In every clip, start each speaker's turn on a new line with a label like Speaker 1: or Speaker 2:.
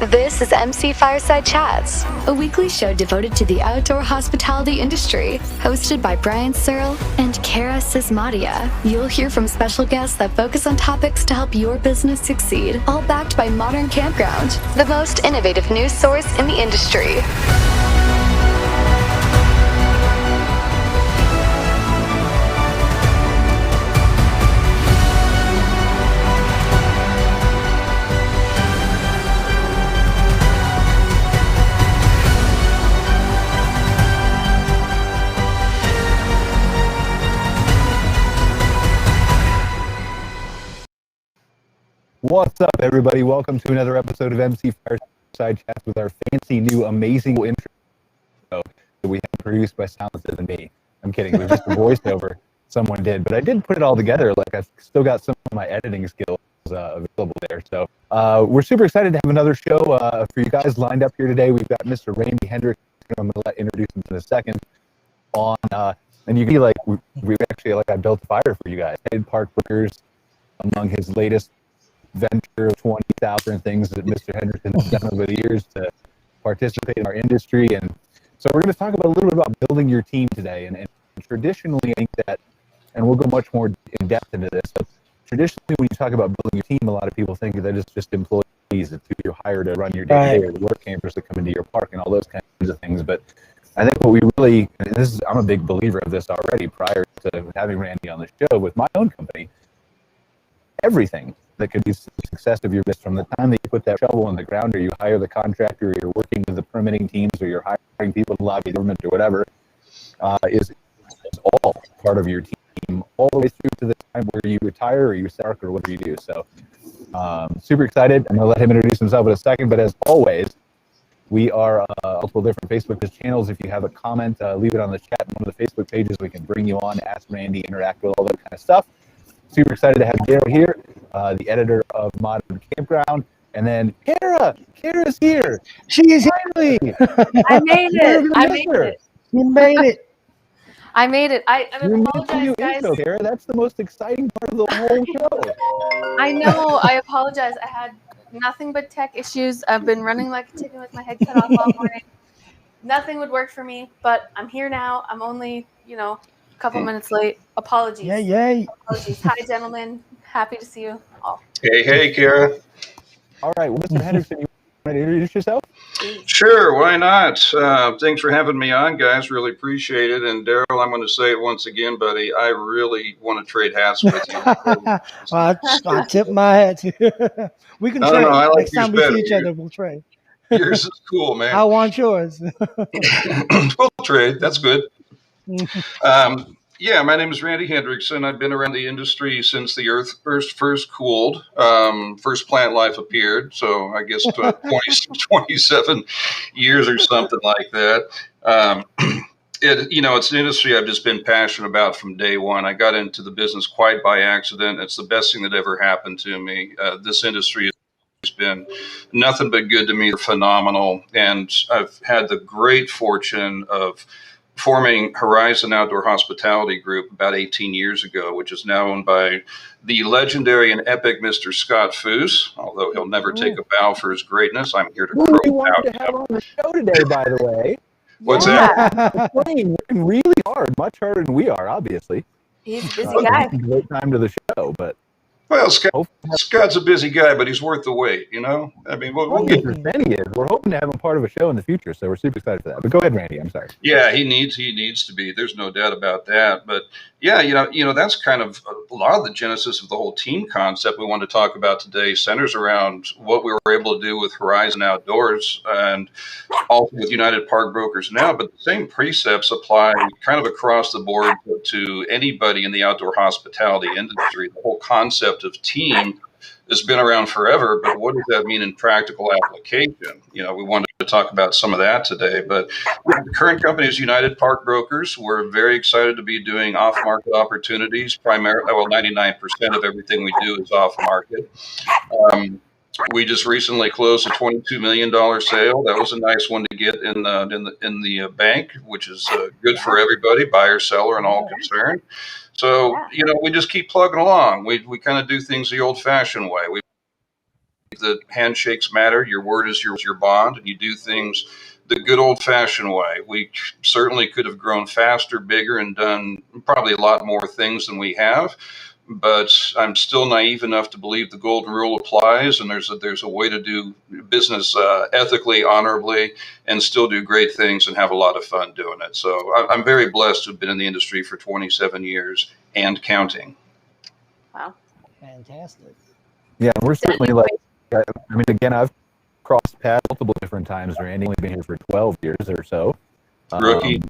Speaker 1: This is MC Fireside Chats, a weekly show devoted to the outdoor hospitality industry, hosted by Brian Searl and Cara Csizmadia. You'll hear from special guests that focus on topics to help your business succeed, all backed by Modern Campground, the most innovative news source in the industry.
Speaker 2: What's up, everybody? Welcome to another episode of MC Fireside Chats with our fancy new amazing intro that we have produced by sounds other than me. I'm kidding. It was just a voiceover someone did, but I did put it all together. Like, I've still got some of my editing skills available there. So we're super excited to have another show for you guys lined up here today. We've got Mr. Randy Hendrickson. I'm going to introduce him in a second. And you can be like, we actually, like, I built a fire for you guys. Head Park Workers, among his latest venture of 20,000 things that Mr. Hendrickson has done over the years to participate in our industry. And so we're going to talk about a little bit about building your team today. And traditionally, I think that, and we'll go much more in depth into this, but traditionally when you talk about building your team, a lot of people think that it's just employees, it's who you're hired to run your day-to-day, or the work campers that come into your park and all those kinds of things. But I think what we really, and this is, I'm a big believer of this already prior to having Randy on the show with my own company, everything that could be the success of your business, from the time that you put that shovel in the ground, or you hire the contractor, or you're working with the permitting teams, or you're hiring people to lobby the government or whatever, is all part of your team, all the way through to the time where you retire or you start or whatever you do. So super excited. I'm going to let him introduce himself in a second, but as always, we are multiple different Facebook channels. If you have a comment, leave it on the chat on one of the Facebook pages. We can bring you on, ask Randy, interact with all that kind of stuff. Super excited to have Darryle here, the editor of Modern Campground. And then Cara's here.
Speaker 3: She is here.
Speaker 4: I made it. I made it.
Speaker 3: You made it.
Speaker 4: I made it. I apologize, guys.
Speaker 2: Intro, Cara. That's the most exciting part of the whole show.
Speaker 4: I know. I apologize. I had nothing but tech issues. I've been running like a chicken with my head cut off all morning. Nothing would work for me, but I'm here now. I'm only, a couple minutes late. Apologies.
Speaker 3: Yay.
Speaker 4: Apologies. Hi, gentlemen. Happy to see you all.
Speaker 5: Hey, Cara.
Speaker 2: All right, well, Mr. Hendrickson, you want to introduce yourself?
Speaker 5: Sure, why not? Thanks for having me on, guys. Really appreciate it. And Darryle, I'm going to say it once again, buddy. I really want to trade hats with you.
Speaker 3: I tip my hat to you. We can trade.
Speaker 5: I like
Speaker 3: Next time we see each other, we'll trade.
Speaker 5: Yours is cool, man.
Speaker 3: I want yours.
Speaker 5: We'll trade. That's good. My name is Randy Hendrickson. I've been around the industry since the Earth first cooled. First plant life appeared. So I guess 27 years or something like that. It's an industry I've just been passionate about from day one. I got into the business quite by accident. It's the best thing that ever happened to me. This industry has been nothing but good to me. They're phenomenal. And I've had the great fortune of forming Horizon Outdoor Hospitality Group about 18 years ago, which is now owned by the legendary and epic Mr. Scott Foose, although he'll never take a bow for his greatness. I'm here to
Speaker 2: Who
Speaker 5: crow
Speaker 2: we wanted
Speaker 5: out.
Speaker 2: to have on the show today, by the way.
Speaker 5: What's that?
Speaker 2: Working really hard, much harder than we are, obviously.
Speaker 4: He's a busy guy.
Speaker 2: Great time to the show, but
Speaker 5: Well, Scott's a busy guy, but he's worth the wait, I mean, we'll get.
Speaker 2: 100% he is. We're hoping to have him part of a show in the future, so we're super excited for that. But go ahead, Randy. I'm sorry.
Speaker 5: Yeah, he needs to be. There's no doubt about that. But yeah, that's kind of a lot of the genesis of the whole team concept we want to talk about today centers around what we were able to do with Horizon Outdoors and also with United Park Brokers now. But the same precepts apply kind of across the board to anybody in the outdoor hospitality industry. The whole concept of team has been around forever, but what does that mean in practical application? We wanted to talk about some of that today, but the current company is United Park Brokers. We're very excited to be doing off-market opportunities. 99% of everything we do is off-market. We just recently closed a $22 million sale. That was a nice one to get in the bank, which is good for everybody, buyer, seller, and all concerned. So, we just keep plugging along. We kind of do things the old-fashioned way. We that handshakes matter. Your word is your bond, and you do things the good old-fashioned way. We certainly could have grown faster, bigger, and done probably a lot more things than we have. But I'm still naive enough to believe the golden rule applies, and there's a way to do business ethically, honorably, and still do great things and have a lot of fun doing it. So I'm very blessed to have been in the industry for 27 years and counting.
Speaker 4: Wow.
Speaker 3: Fantastic.
Speaker 2: Yeah, we're certainly like, I mean, again, I've crossed paths multiple different times. Randy only been here for 12 years or so.
Speaker 5: Rookie.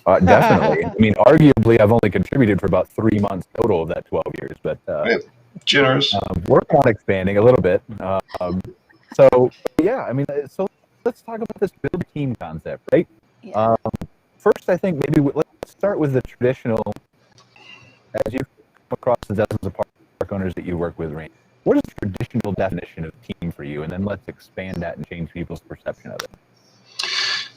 Speaker 2: Definitely. I mean, arguably, I've only contributed for about 3 months total of that 12 years, but
Speaker 5: Generous.
Speaker 2: work on expanding a little bit. So yeah, I mean, so let's talk about this build team concept, right?
Speaker 4: Yeah.
Speaker 2: First, I think maybe let's start with the traditional, as you come across the dozens of park owners that you work with, Randy. What is the traditional definition of team for you? And then let's expand that and change people's perception of it.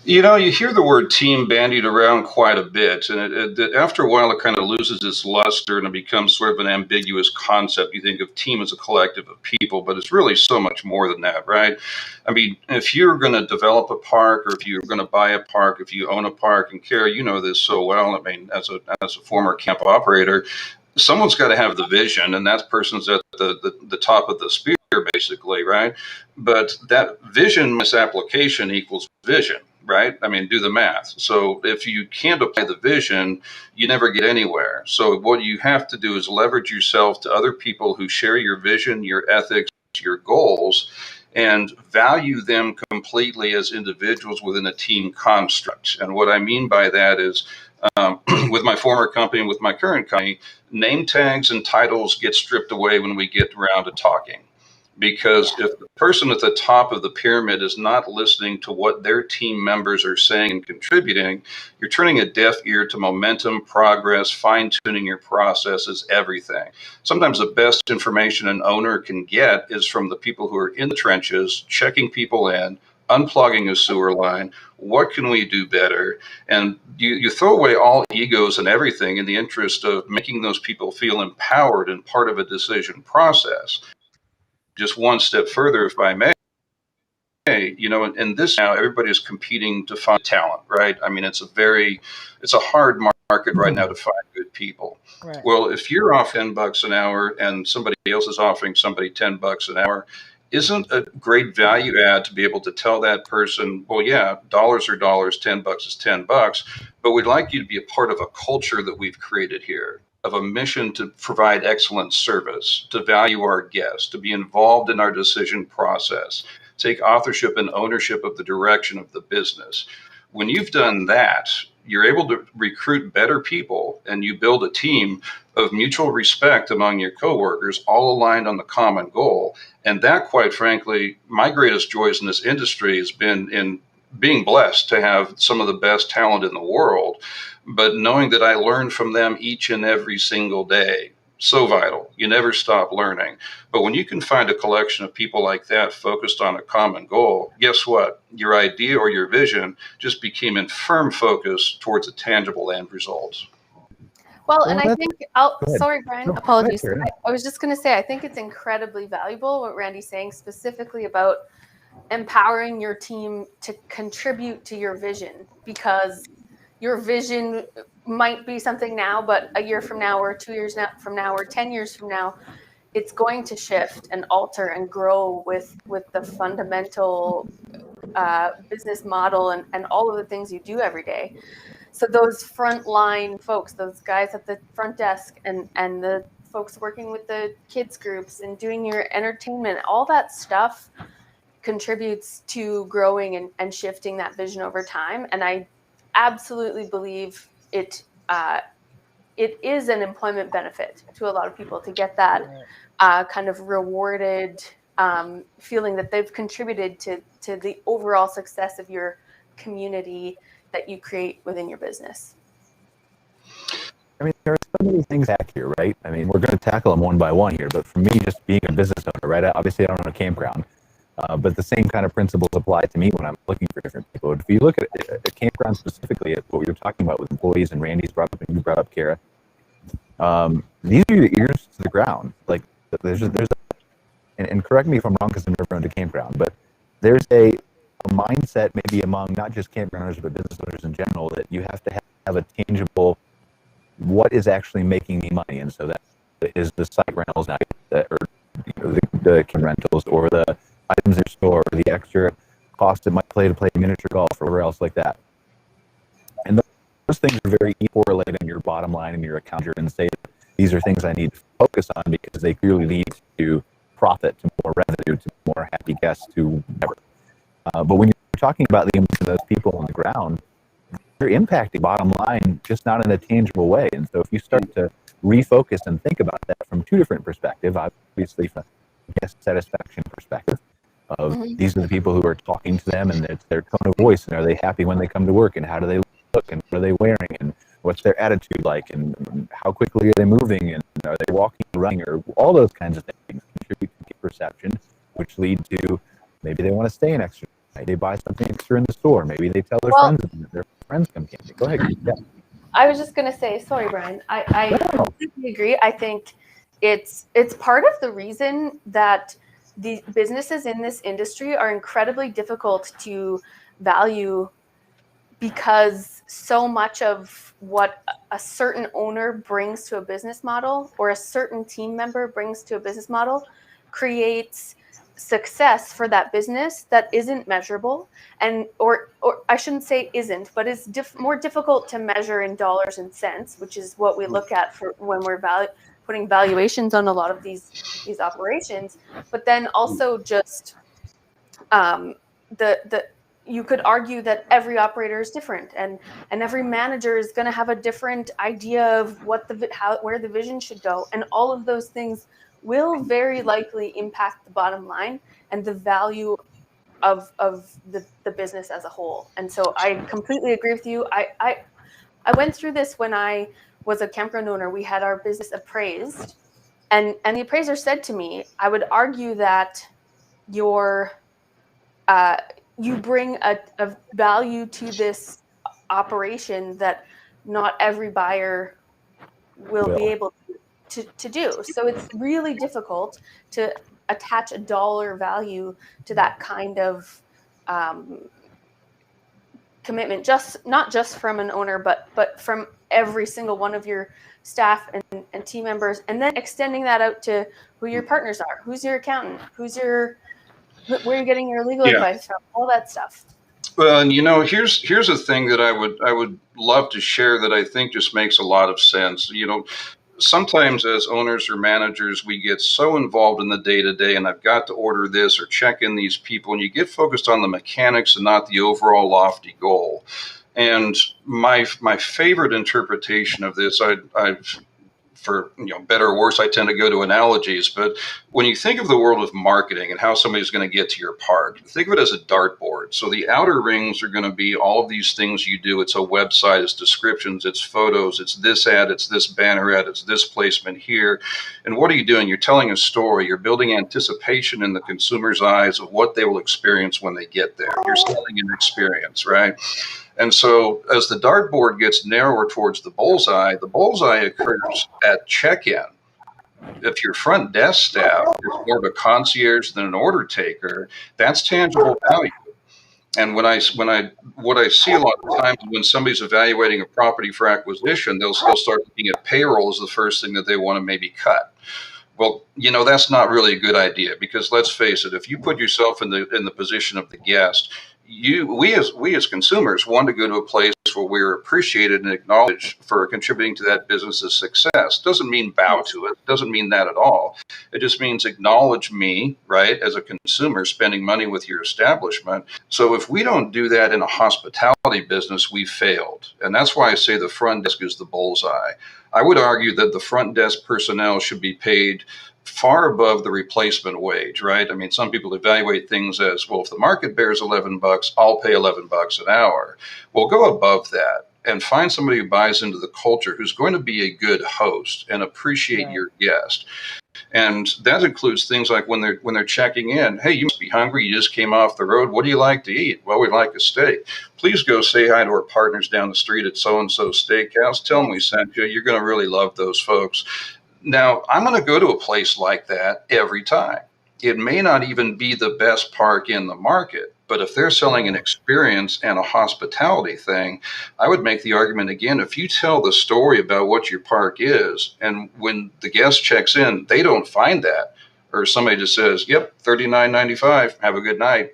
Speaker 5: You know, you hear the word team bandied around quite a bit, and after a while, it kind of loses its luster and it becomes sort of an ambiguous concept. You think of team as a collective of people, but it's really so much more than that, right? I mean, if you're going to develop a park, or if you're going to buy a park, if you own a park, and Cara, you know this so well. I mean, as a former camp operator, someone's got to have the vision, and that person's at the top of the spear, basically, right? But that vision misapplication equals vision. Right? I mean, do the math. So if you can't apply the vision, you never get anywhere. So what you have to do is leverage yourself to other people who share your vision, your ethics, your goals, and value them completely as individuals within a team construct. And what I mean by that is, with my former company and with my current company, name tags and titles get stripped away when we get around to talking. Because if the person at the top of the pyramid is not listening to what their team members are saying and contributing, you're turning a deaf ear to momentum, progress, fine-tuning your processes, everything. Sometimes the best information an owner can get is from the people who are in the trenches, checking people in, unplugging a sewer line. What can we do better? And you throw away all egos and everything in the interest of making those people feel empowered and part of a decision process. Just one step further, if I may, you know, in this now, everybody is competing to find talent, right? I mean, it's a hard market right now to find good people.
Speaker 3: Right.
Speaker 5: Well, if you're off $10 an hour and somebody else is offering somebody $10 an hour, isn't a great value add to be able to tell that person, well, yeah, dollars are dollars, $10 is $10, but we'd like you to be a part of a culture that we've created here, of a mission to provide excellent service, to value our guests, to be involved in our decision process, take authorship and ownership of the direction of the business. When you've done that, you're able to recruit better people, and you build a team of mutual respect among your coworkers, all aligned on the common goal. And that, quite frankly, my greatest joys in this industry has been in being blessed to have some of the best talent in the world, but knowing that I learn from them each and every single day. So vital. You never stop learning. But when you can find a collection of people like that focused on a common goal, guess what? Your idea or your vision just became in firm focus towards a tangible end result.
Speaker 4: Well, and I think, sorry, Brian,
Speaker 2: No,
Speaker 4: apologies.
Speaker 2: go ahead.
Speaker 4: I was just going to say, I think it's incredibly valuable what Randy's saying specifically about empowering your team to contribute to your vision, because your vision might be something now, but a year from now, or 2 years from now, or 10 years from now, it's going to shift and alter and grow with the fundamental business model and all of the things you do every day. So those frontline folks, those guys at the front desk and the folks working with the kids groups and doing your entertainment, all that stuff contributes to growing and shifting that vision over time. And I absolutely believe it is an employment benefit to a lot of people to get that kind of rewarded feeling that they've contributed to the overall success of your community that you create within your business.
Speaker 2: I mean, there are so many things back here, right? I mean, we're going to tackle them one by one here, but for me, just being a business owner, right? Obviously, I don't own a campground, but the same kind of principles apply to me when I'm looking for different people. If you look at a campground specifically, at what we were talking about with employees, and Randy's brought up, and you brought up, Cara, these are your ears to the ground. Like, there's and correct me if I'm wrong because I've never owned a campground, but there's a mindset maybe among not just campground owners but business owners in general that you have to have a tangible what is actually making me money, and so that is the site rentals now, or the camp rentals, or the items in store, or the extra cost it might play to play miniature golf or whatever else like that. And those things are very correlated in your bottom line and your account, and say these are things I need to focus on because they clearly lead to profit, to more revenue, to more happy guests, to whatever. But when you're talking about the impact of those people on the ground, they're impacting bottom line, just not in a tangible way. And so if you start to refocus and think about that from two different perspectives, obviously from a guest satisfaction perspective, of these are the people who are talking to them, and it's their tone of voice, and are they happy when they come to work, and how do they look, and what are they wearing, and what's their attitude like, and how quickly are they moving, and are they walking, running, or all those kinds of things contribute to perception, which lead to maybe they want to stay an extra night, they buy something extra in the store, maybe they tell their friends that their friends come camping. Go ahead. Yeah.
Speaker 4: I was just going to say, sorry, Brian, I completely agree. I think it's part of the reason that the businesses in this industry are incredibly difficult to value, because so much of what a certain owner brings to a business model, or a certain team member brings to a business model, creates success for that business that isn't measurable, and or I shouldn't say isn't, but is more difficult to measure in dollars and cents, which is what we look at for when we're putting valuations on a lot of these operations. But then also just you could argue that every operator is different, and every manager is going to have a different idea of what where the vision should go, and all of those things will very likely impact the bottom line and the value of the business as a whole. And so I completely agree with you. I went through this when I was a campground owner. We had our business appraised, and the appraiser said to me, I would argue that you bring a value to this operation that not every buyer will be able to do. So it's really difficult to attach a dollar value to that kind of commitment, not just from an owner, but from every single one of your staff and team members, and then extending that out to who your partners are, who's your accountant, where you're getting your legal advice from, all that stuff.
Speaker 5: Well, and here's a thing that I would love to share that I think just makes a lot of sense. Sometimes as owners or managers, we get so involved in the day-to-day, and I've got to order this or check in these people, and you get focused on the mechanics and not the overall lofty goal. And my favorite interpretation of this, I've for better or worse, I tend to go to analogies. But when you think of the world of marketing and how somebody's going to get to your park, think of it as a dartboard. So the outer rings are going to be all of these things you do. It's a website, it's descriptions, it's photos, it's this ad, it's this banner ad, it's this placement here. And what are you doing? You're telling a story. You're building anticipation in the consumer's eyes of what they will experience when they get there. You're selling an experience, right? And so as the dartboard gets narrower towards the bullseye occurs at check-in. If your front desk staff is more of a concierge than an order taker, that's tangible value. And what I see a lot of times when somebody's evaluating a property for acquisition, they'll start looking at payroll as the first thing that they want to maybe cut. Well, that's not really a good idea, because let's face it, if you put yourself in the position of the guest, we as consumers want to go to a place where we're appreciated and acknowledged for contributing to that business's success. Doesn't mean bow to it. Doesn't mean that at all. It just means acknowledge me, right, as a consumer spending money with your establishment. So if we don't do that in a hospitality business, we failed. And that's why I say the front desk is the bullseye. I would argue that the front desk personnel should be paid far above the replacement wage, right? I mean, some people evaluate things as, well, if the market bears $11, I'll pay $11 an hour. Well, go above that and find somebody who buys into the culture, who's going to be a good host and appreciate your guest. And that includes things like when they're checking in, hey, you must be hungry. You just came off the road. What do you like to eat? Well, we like a steak. Please go say hi to our partners down the street at so-and-so steakhouse. Tell them we sent you. You're going to really love those folks. Now, I'm going to go to a place like that every time. it may not even be the best park in the market. But if they're selling an experience and a hospitality thing, I would make the argument again, if you tell the story about what your park is, and when the guest checks in, they don't find that, or somebody just says, yep, $39.95, have a good night.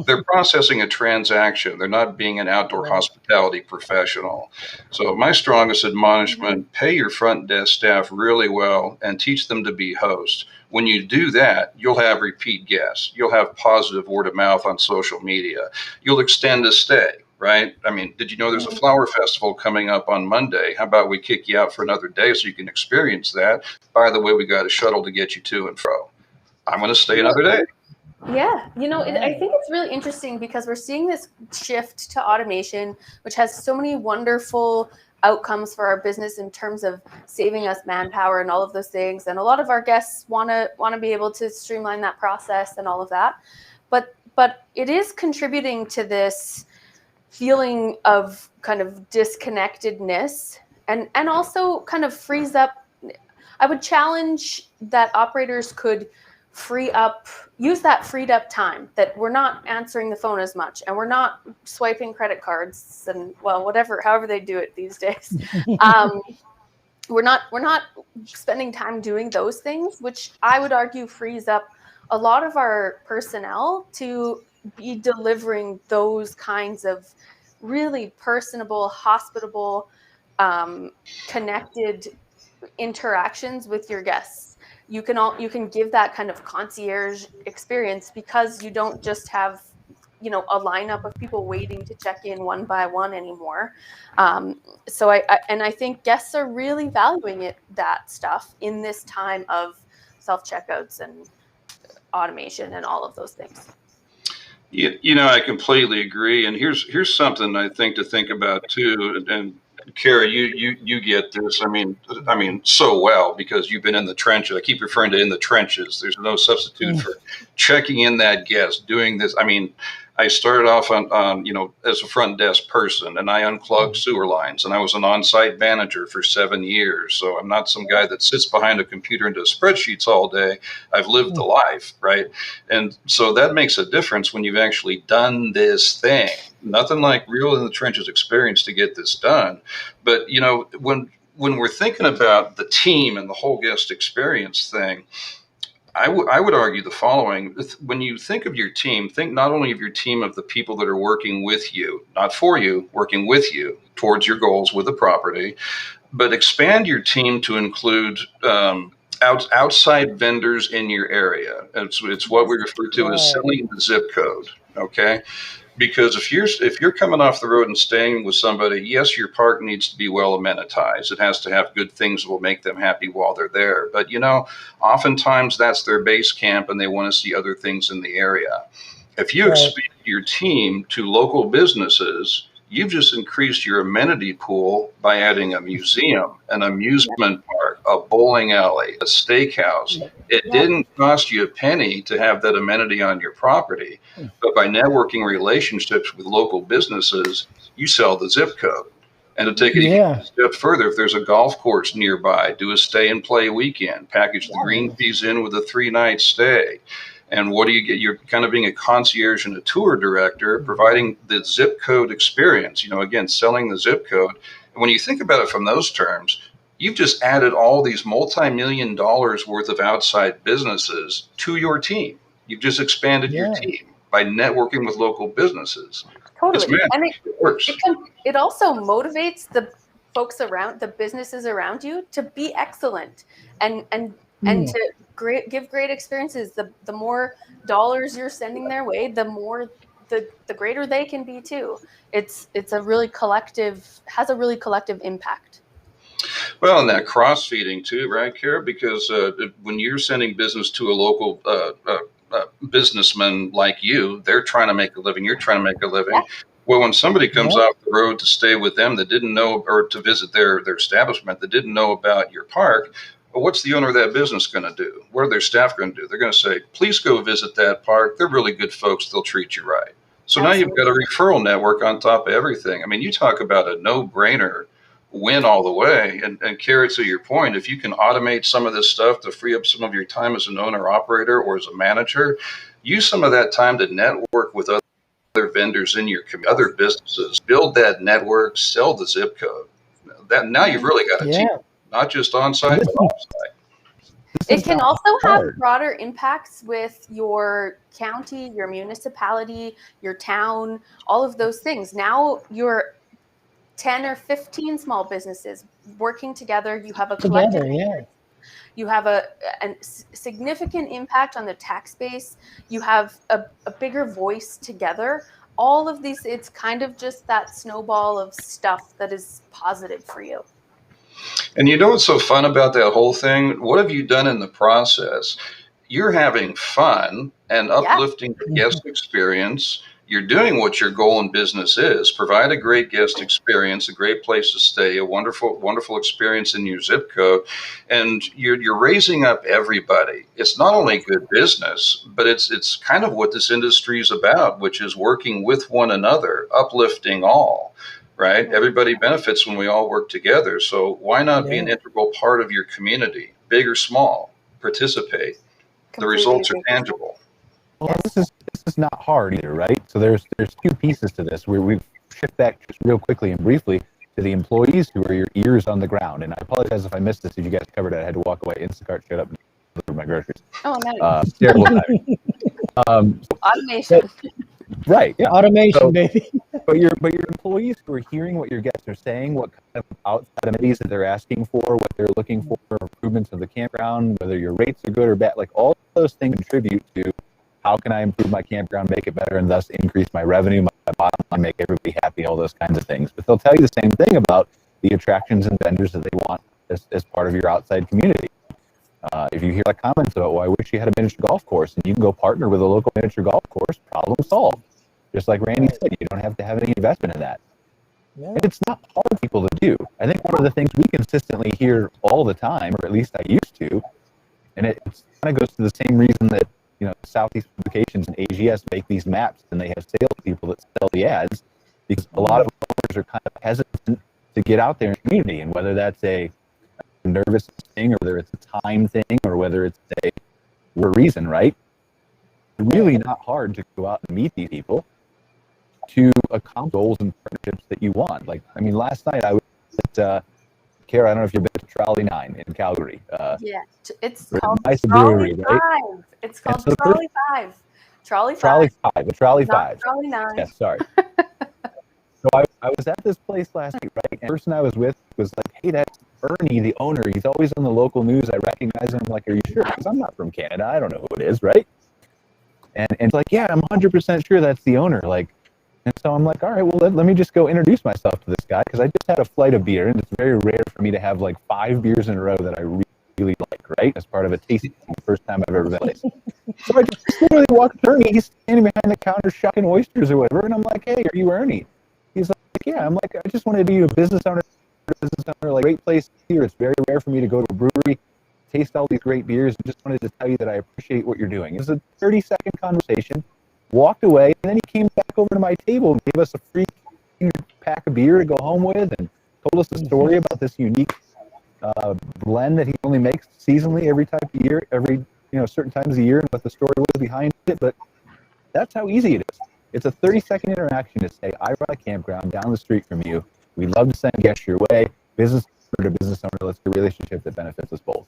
Speaker 5: They're processing a transaction. They're not being an outdoor hospitality professional. So my strongest admonishment, pay your front desk staff really well and teach them to be hosts. When you do that, you'll have repeat guests. You'll have positive word of mouth on social media. You'll extend a stay, right? I mean, did you know there's a flower festival coming up on Monday? How about we kick you out for another day so you can experience that? By the way, we got a shuttle to get you to and fro. I'm going to stay another day.
Speaker 4: Yeah, I think it's really interesting because we're seeing this shift to automation, which has so many wonderful outcomes for our business in terms of saving us manpower and all of those things. And a lot of our guests want to be able to streamline that process and all of that. But it is contributing to this feeling of kind of disconnectedness and also kind of frees up. I would challenge that operators could use that freed up time, that we're not answering the phone as much and we're not swiping credit cards and however they do it these days. We're not spending time doing those things, which I would argue frees up a lot of our personnel to be delivering those kinds of really personable, hospitable, connected interactions with your guests. You can give that kind of concierge experience because you don't just have, a lineup of people waiting to check in one by one anymore. So I think guests are really valuing that stuff in this time of self-checkouts and automation and all of those things.
Speaker 5: I completely agree. And here's something I think to think about too. And Cara, you get this. I mean, so well, because you've been in the trenches. I keep referring to in the trenches. There's no substitute for checking in that guest, doing this. I mean, I started off on as a front desk person, and I unclogged sewer lines, and I was an on-site manager for 7 years. So I'm not some guy that sits behind a computer and does spreadsheets all day. I've lived the life, right? And so that makes a difference when you've actually done this thing. Nothing like real in the trenches experience to get this done. But, when we're thinking about the team and the whole guest experience thing, I would argue the following. When you think of your team, think not only of your team of the people that are working with you, not for you, working with you towards your goals with the property, but expand your team to include outside vendors in your area. It's what we refer to as selling the zip code, okay? Because if you're coming off the road and staying with somebody, yes, your park needs to be well amenitized. It has to have good things that will make them happy while they're there. But, oftentimes that's their base camp and they want to see other things in the area. If you expand your team to local businesses, you've just increased your amenity pool by adding a museum, an amusement park, a bowling alley, a steakhouse. It didn't cost you a penny to have that amenity on your property, but by networking relationships with local businesses, you sell the zip code. And to take it even a step further, if there's a golf course nearby, do a stay and play weekend, package the green fees in with a 3-night stay. And what do you get? You're kind of being a concierge and a tour director, providing the zip code experience, again, selling the zip code. And when you think about it from those terms, you've just added all these multi-million dollars worth of outside businesses to your team. You've just expanded your team by networking with local businesses.
Speaker 4: Totally. And
Speaker 5: it works.
Speaker 4: It also motivates the folks around, the businesses around you, to be excellent and to give great experiences. The more dollars you're sending their way, the more the greater they can be too. It's a really collective impact.
Speaker 5: Well, and that cross feeding too, right, Cara? Because when you're sending business to a local businessman like you, they're trying to make a living. You're trying to make a living. Yeah. Well, when somebody comes off the road to stay with them that didn't know, or to visit their establishment that didn't know about your park, well, what's the owner of that business going to do? What are their staff going to do? They're going to say, please go visit that park. They're really good folks. They'll treat you right. So Absolutely. Now you've got a referral network on top of everything. I mean, you talk about a no-brainer win all the way. And Cara, to your point, if you can automate some of this stuff to free up some of your time as an owner operator or as a manager, use some of that time to network with other vendors in your community, other businesses, build that network, sell the zip code. That now you've really got a team, not just on site, but off site.
Speaker 4: It can also have broader impacts with your county, your municipality, your town, all of those things. Now you're 10 or 15 small businesses working together. You have a collective interest. You have a significant impact on the tax base. You have a bigger voice together. All of these, it's kind of just that snowball of stuff that is positive for you.
Speaker 5: And you know what's so fun about that whole thing? What have you done in the process? You're having fun and uplifting the guest experience. You're doing what your goal in business is. Provide a great guest experience, a great place to stay, a wonderful, wonderful experience in your zip code. And you're raising up everybody. It's not only good business, but it's kind of what this industry is about, which is working with one another, uplifting all. Right? Everybody benefits when we all work together. So why not be an integral part of your community, big or small? Participate. The results are tangible.
Speaker 2: Well, this is not hard either, right? So there's two pieces to this. We shift back just real quickly and briefly to the employees who are your ears on the ground. And I apologize if I missed this. If you guys covered it, I had to walk away. Instacart showed up and delivered my groceries.
Speaker 4: Oh, nice.
Speaker 2: Terrible timing.
Speaker 4: Automation.
Speaker 2: Right. Yeah.
Speaker 3: Automation, baby.
Speaker 2: But your employees who are hearing what your guests are saying, what kind of outside amenities that they're asking for, what they're looking for, improvements of the campground, whether your rates are good or bad, like all those things contribute to how can I improve my campground, make it better, and thus increase my revenue, my bottom line, make everybody happy, all those kinds of things. But they'll tell you the same thing about the attractions and vendors that they want as part of your outside community. If you hear like comments about, well, I wish you had a miniature golf course, and you can go partner with a local miniature golf course, problem solved. Just like Randy said, you don't have to have any investment in that. Yeah. And it's not hard for people to do. I think one of the things we consistently hear all the time, or at least I used to, and it kind of goes to the same reason that, you know, Southeast Publications and AGS make these maps and they have salespeople that sell the ads, because a lot of owners are kind of hesitant to get out there in the community, and whether that's a nervous thing, or whether it's a time thing, or whether it's a reason, right? It's really not hard to go out and meet these people to accomplish goals and partnerships that you want. Like, I mean, last night I was at, Cara, I don't know if you've been to Trolley 9 in Calgary.
Speaker 4: Yeah, it's called
Speaker 2: nice
Speaker 4: Trolley
Speaker 2: brewery,
Speaker 4: 5.
Speaker 2: Right?
Speaker 4: It's called Trolley 5. Trolley 5.
Speaker 2: Trolley 5, a Trolley 5.
Speaker 4: Trolley 9.
Speaker 2: Yes, sorry. So I was at this place last night, right? And the person I was with was like, hey, that's Ernie, the owner. He's always on the local news. I recognize him. I'm like, are you sure? Because I'm not from Canada. I don't know who it is, right? And it's like, yeah, I'm 100% sure that's the owner. Like, and so I'm like, all right, well, let me just go introduce myself to this guy, because I just had a flight of beer, and it's very rare for me to have like 5 beers in a row that I really like, right? As part of a tasting, the first time I've ever been to. So I just literally walked to Ernie. He's standing behind the counter shucking oysters or whatever, and I'm like, hey, are you Ernie? He's like, yeah. I'm like, I just wanted to be a business owner, like, great place here. It's very rare for me to go to a brewery, taste all these great beers, and just wanted to tell you that I appreciate what you're doing. It was a 30-second conversation. Walked away, and then he came back over to my table and gave us a free pack of beer to go home with, and told us a story about this unique blend that he only makes seasonally every type of year, certain times of year, and what the story was behind it. But that's how easy it is. It's a 30-second interaction to say, I run a campground down the street from you. We'd love to send guests your way. Business owner to business owner, let's do a relationship that benefits us both.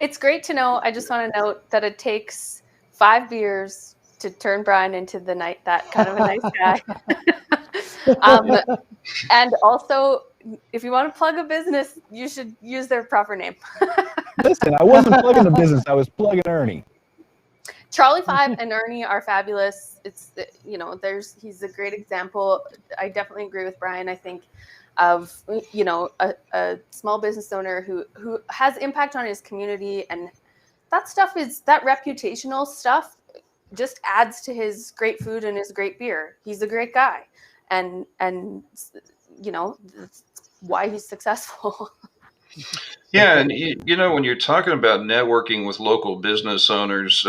Speaker 2: It's
Speaker 4: great to know. I just want to note that it takes 5 beers to turn Brian into that kind of a nice guy. And also, if you want to plug a business, you should use their proper name.
Speaker 2: Listen, I wasn't plugging the business. I was plugging Ernie.
Speaker 4: Trolley 5 and Ernie are fabulous. It's, he's a great example. I definitely agree with Brian. I think of, a small business owner who has impact on his community, and that reputational stuff just adds to his great food and his great beer. He's a great guy, and that's why he's successful.
Speaker 5: Yeah, and when you're talking about networking with local business owners,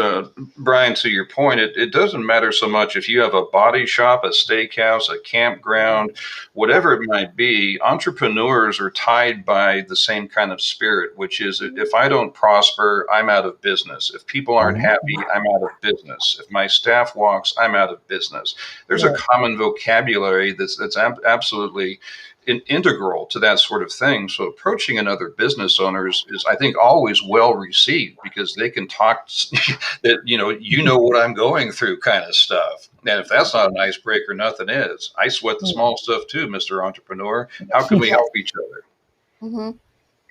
Speaker 5: Brian, to your point, it doesn't matter so much if you have a body shop, a steakhouse, a campground, whatever it might be. Entrepreneurs are tied by the same kind of spirit, which is if I don't prosper, I'm out of business. If people aren't happy, I'm out of business. If my staff walks, I'm out of business. There's a common vocabulary that's absolutely integral to that sort of thing. So approaching another business owners is, I think, always well received because they can talk that, you know what I'm going through kind of stuff. And if that's not an icebreaker, nothing is. I sweat the small stuff too, Mr. Entrepreneur. How can we help each other?
Speaker 4: Mm-hmm.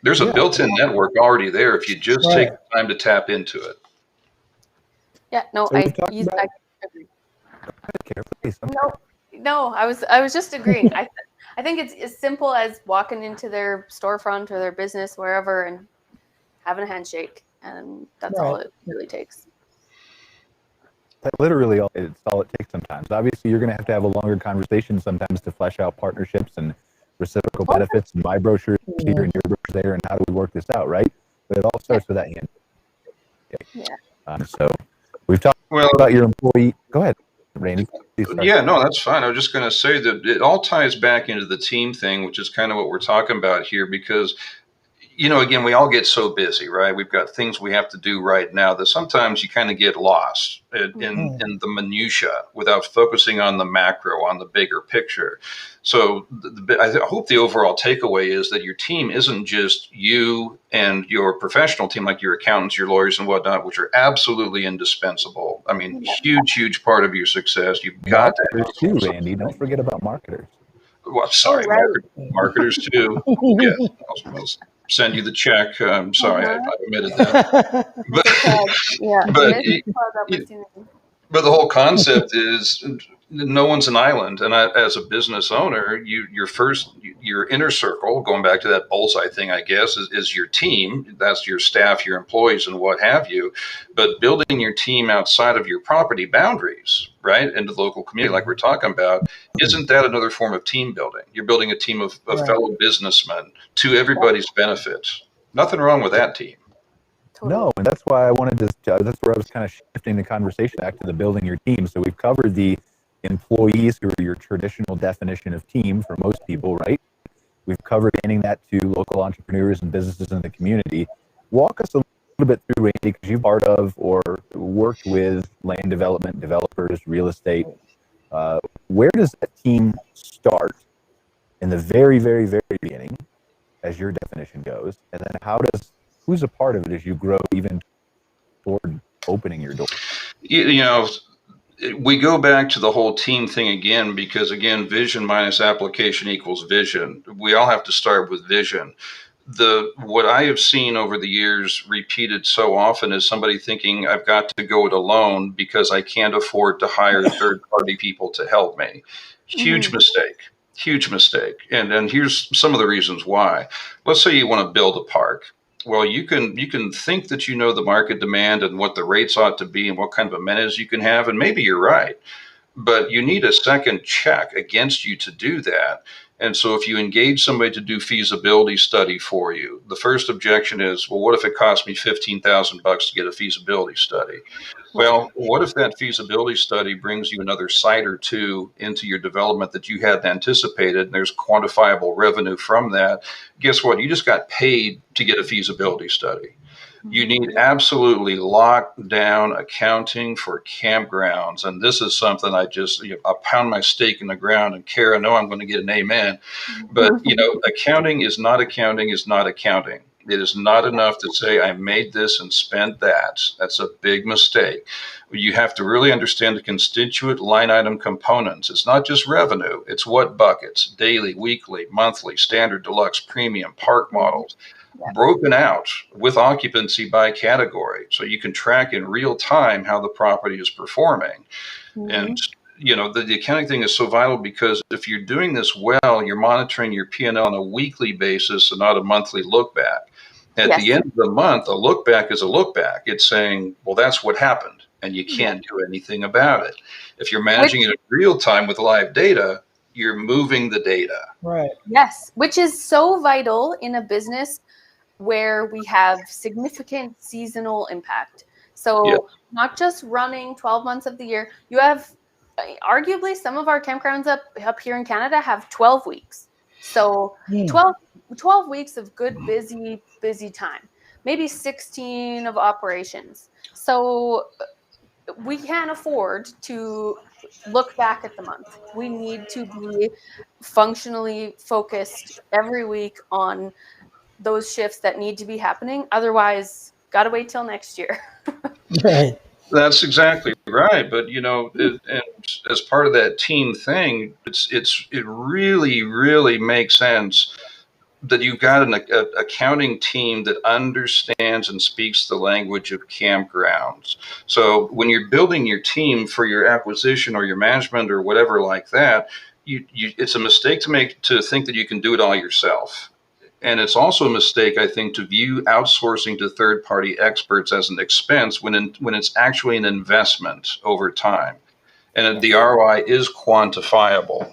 Speaker 5: There's a built-in network already there if you just take the time to tap into it.
Speaker 4: Yeah, no,
Speaker 2: So
Speaker 4: I agree. No, I was just agreeing. I think it's as simple as walking into their storefront or their business, wherever, and having a handshake. And that's all it really takes.
Speaker 2: That literally it's all it takes sometimes. Obviously, you're going to have a longer conversation sometimes to flesh out partnerships and reciprocal benefits. And my brochure is here and your brochure there, and how do we work this out, right? But it all starts with that handshake. Yeah. So we've talked about your employee. Go ahead, Randy.
Speaker 5: Yeah, no, that's fine. I was just going to say that it all ties back into the team thing, which is kind of what we're talking about here, because, again, we all get so busy, right? We've got things we have to do right now that sometimes you kind of get lost in the minutia without focusing on the macro, on the bigger picture. So I hope the overall takeaway is that your team isn't just you and your professional team, like your accountants, your lawyers and whatnot, which are absolutely indispensable. I mean, huge part of your success. You've got
Speaker 2: marketers too, Randy. Don't forget about marketers.
Speaker 5: Well, sorry, marketers too. Yeah, I'll send you the check. I'm sorry, I omitted that. But the whole concept is no one's an island. And as a business owner, your inner circle, going back to that bullseye thing, I guess, is your team. That's your staff, your employees, and what have you. But building your team outside of your property boundaries, right, into the local community, like we're talking about, isn't that another form of team building? You're building a team of fellow businessmen to everybody's benefit. Nothing wrong with that team.
Speaker 2: No, and that's why I wanted to. That's where I was kind of shifting the conversation back to the building your team. So we've covered the employees, who are your traditional definition of team for most people, right? We've covered handing that to local entrepreneurs and businesses in the community. Walk us a little bit through, Randy, because you've part of or worked with land development, developers, real estate. Where does that team start in the very, very, very beginning, as your definition goes, and then who's a part of it as you grow even toward opening your door?
Speaker 5: We go back to the whole team thing again, because again, vision minus application equals vision. We all have to start with vision. What I have seen over the years repeated so often is somebody thinking I've got to go it alone because I can't afford to hire third-party people to help me. Huge mistake. And here's some of the reasons why. Let's say you want to build a park. Well, you can think that you know the market demand and what the rates ought to be and what kind of amenities you can have, and maybe you're right. But you need a second check against you to do that. And so if you engage somebody to do feasibility study for you, the first objection is, well, what if it cost me $15,000 to get a feasibility study? Well, what if that feasibility study brings you another site or two into your development that you hadn't anticipated, and there's quantifiable revenue from that? Guess what? You just got paid to get a feasibility study. You need absolutely locked down accounting for campgrounds. And this is something I pound my stake in the ground, and Cara, I know I'm going to get an amen. But, accounting is not accounting is not accounting. It is not enough to say I made this and spent that. That's a big mistake. You have to really understand the constituent line item components. It's not just revenue. It's what buckets: daily, weekly, monthly, standard, deluxe, premium, park models. Broken out with occupancy by category, so you can track in real time how the property is performing. And the accounting thing is so vital, because if you're doing this well, you're monitoring your P&L on a weekly basis and not a monthly look back. At the end of the month, a look back is a look back. It's saying, well, that's what happened, and you can't do anything about it. If you're managing it in real time with live data, you're moving the data.
Speaker 3: Right.
Speaker 4: Yes, which is so vital in a business where we have significant seasonal impact. So
Speaker 5: Yeah.
Speaker 4: not just running 12 months of the year, you have arguably some of our campgrounds up here in Canada have 12 weeks. So 12 weeks of good, busy time, maybe 16 of operations. So we can't afford to look back at the month. We need to be functionally focused every week on those shifts that need to be happening. Otherwise, gotta wait till next year.
Speaker 3: Right.
Speaker 5: That's exactly right. But and as part of that team thing, it really makes sense that you've got an accounting team that understands and speaks the language of campgrounds. So when you're building your team for your acquisition or your management or whatever like that, it's a mistake to think that you can do it all yourself. And it's also a mistake, I think, to view outsourcing to third-party experts as an expense when it's actually an investment over time. And the ROI is quantifiable.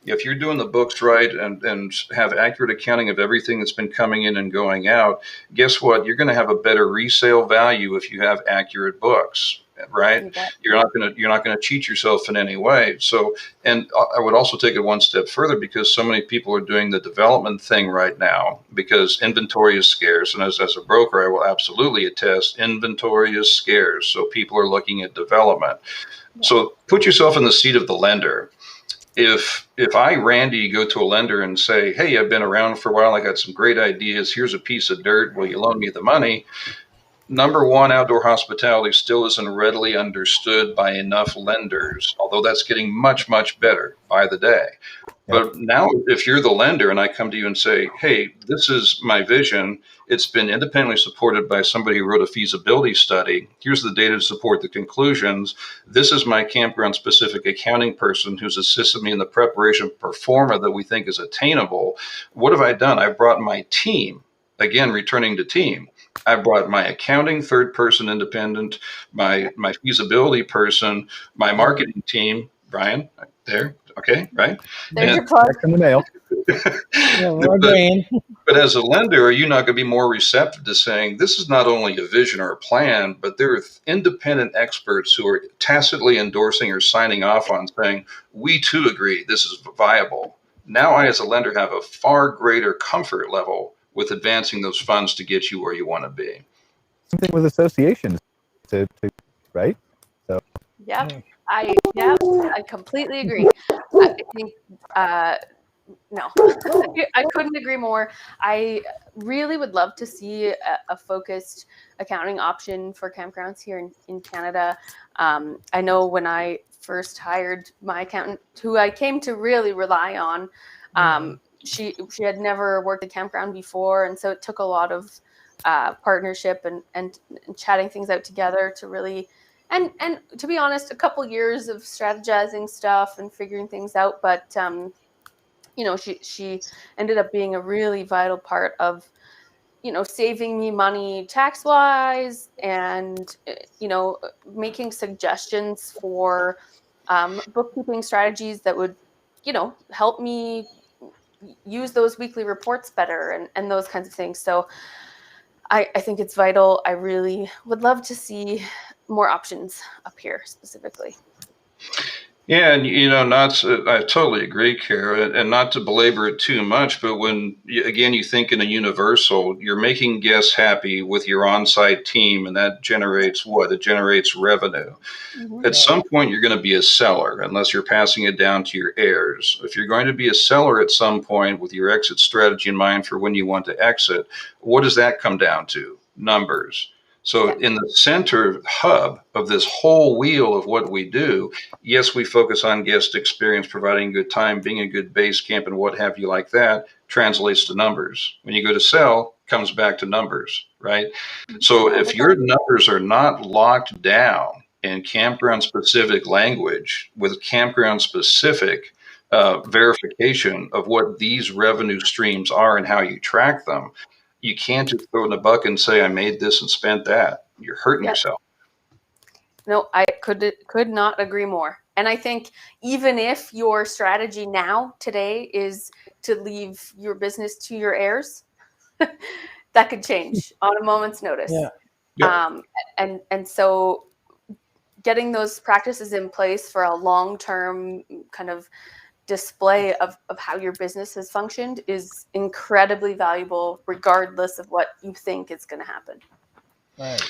Speaker 5: If you're doing the books right and have accurate accounting of everything that's been coming in and going out, guess what? You're going to have a better resale value if you have accurate books, right? You're not going to cheat yourself in any way. So, and I would also take it one step further, because so many people are doing the development thing right now because inventory is scarce. And as a broker, I will absolutely attest, inventory is scarce. So people are looking at development. So put yourself in the seat of the lender. If I, Randy, go to a lender and say, hey, I've been around for a while, I got some great ideas, here's a piece of dirt, will you loan me the money? Number one, outdoor hospitality still isn't readily understood by enough lenders, although that's getting much, much better by the day. But now if you're the lender and I come to you and say, hey, this is my vision, it's been independently supported by somebody who wrote a feasibility study. Here's the data to support the conclusions. This is my campground specific accounting person who's assisted me in the preparation of pro forma that we think is attainable. What have I done? I brought my team, again, returning to team. I brought my accounting third person independent, my feasibility person, my marketing team, Brian, there. Okay, right?
Speaker 4: There's your plug.
Speaker 2: In the mail.
Speaker 5: But as a lender, are you not going to be more receptive to saying this is not only a vision or a plan, but there are independent experts who are tacitly endorsing or signing off on saying, we too agree this is viable. Now I, as a lender, have a far greater comfort level with advancing those funds to get you where you want to be.
Speaker 2: Something with associations, right? So.
Speaker 4: I completely agree. I think no, I couldn't agree more. I really would love to see a focused accounting option for campgrounds here in Canada. I know when I first hired my accountant, who I came to really rely on, she had never worked at campground before, and so it took a lot of partnership and chatting things out together to really. And to be honest, a couple years of strategizing stuff and figuring things out, but she ended up being a really vital part of saving me money tax wise, and making suggestions for bookkeeping strategies that would help me use those weekly reports better and those kinds of things. So I think it's vital. I really would love to see more options up here specifically.
Speaker 5: Yeah, and I totally agree, Cara, and not to belabor it too much, but when you think in a universal, you're making guests happy with your on-site team, and that generates what? It generates revenue. Mm-hmm. At some point, you're going to be a seller, unless you're passing it down to your heirs. If you're going to be a seller at some point with your exit strategy in mind for when you want to exit, what does that come down to? Numbers. So in the center hub of this whole wheel of what we do, yes, we focus on guest experience, providing a good time, being a good base camp and what have you like that, translates to numbers. When you go to sell, comes back to numbers, right? So if your numbers are not locked down in campground specific language with campground specific verification of what these revenue streams are and how you track them, you can't just throw in a bucket and say, I made this and spent that. You're hurting yourself.
Speaker 4: No, I could not agree more. And I think even if your strategy now, today, is to leave your business to your heirs, that could change on a moment's notice.
Speaker 3: Yeah.
Speaker 4: And so getting those practices in place for a long-term kind of display of how your business has functioned is incredibly valuable, regardless of what you think is going to happen.
Speaker 3: Right.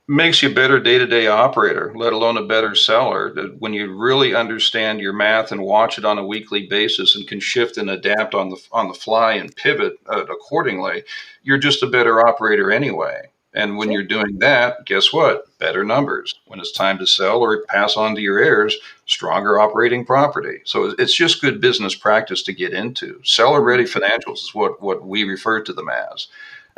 Speaker 5: Makes you a better day-to-day operator, let alone a better seller. When you really understand your math and watch it on a weekly basis and can shift and adapt on the fly and pivot accordingly, you're just a better operator anyway. And when you're doing that, guess what? Better numbers. When it's time to sell or pass on to your heirs, stronger operating property. So it's just good business practice to get into. Seller-ready financials is what we refer to them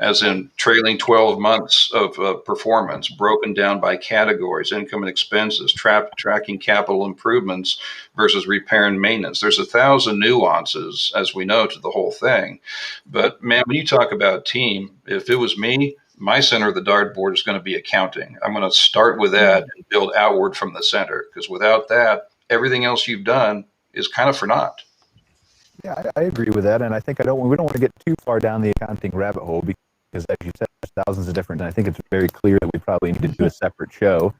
Speaker 5: as in trailing 12 months of performance, broken down by categories, income and expenses, tracking capital improvements versus repair and maintenance. There's 1,000 nuances, as we know, to the whole thing. But man, when you talk about team, if it was me, my center of the dartboard is going to be accounting. I'm going to start with that and build outward from the center, because without that, everything else you've done is kind of for naught.
Speaker 2: Yeah, I agree with that, and I think we don't want to get too far down the accounting rabbit hole because, as you said, there's thousands of different. And I think it's very clear that we probably need to do a separate show,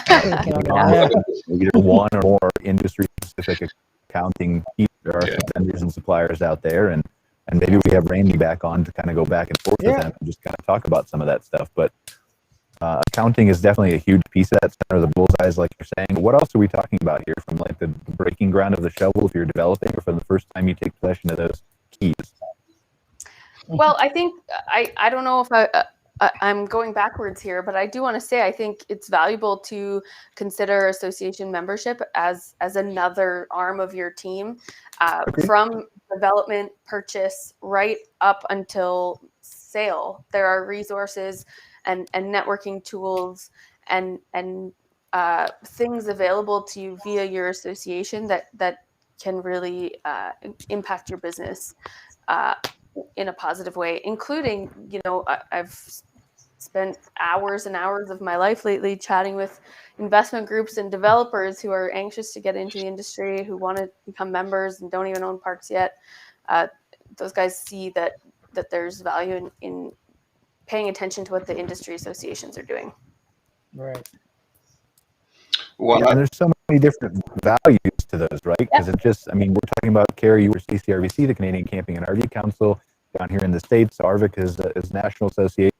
Speaker 2: either one or more industry-specific accounting. There are some vendors and suppliers out there, and maybe we have Randy back on to kind of go back and forth with them and just kind of talk about some of that stuff. But accounting is definitely a huge piece of that center of the bullseyes, like you're saying. What else are we talking about here, from like the breaking ground of the shovel if you're developing, or from the first time you take possession of those keys?
Speaker 4: Well, I think I don't know if I'm going backwards here, but I do want to say I think it's valuable to consider association membership as another arm of your team, from development, purchase, right up until sale. There are resources and networking tools and things available to you via your association that can really impact your business in a positive way, including, I've spent hours and hours of my life lately chatting with investment groups and developers who are anxious to get into the industry, who want to become members and don't even own parks yet. Those guys see that there's value in paying attention to what the industry associations are doing.
Speaker 3: Right.
Speaker 2: Well, and there's so many different values to those, right? Because it just, we're talking about Cara, you were CCRVC, the Canadian Camping and RV Council. Down here in the States, ARVIC is National Association,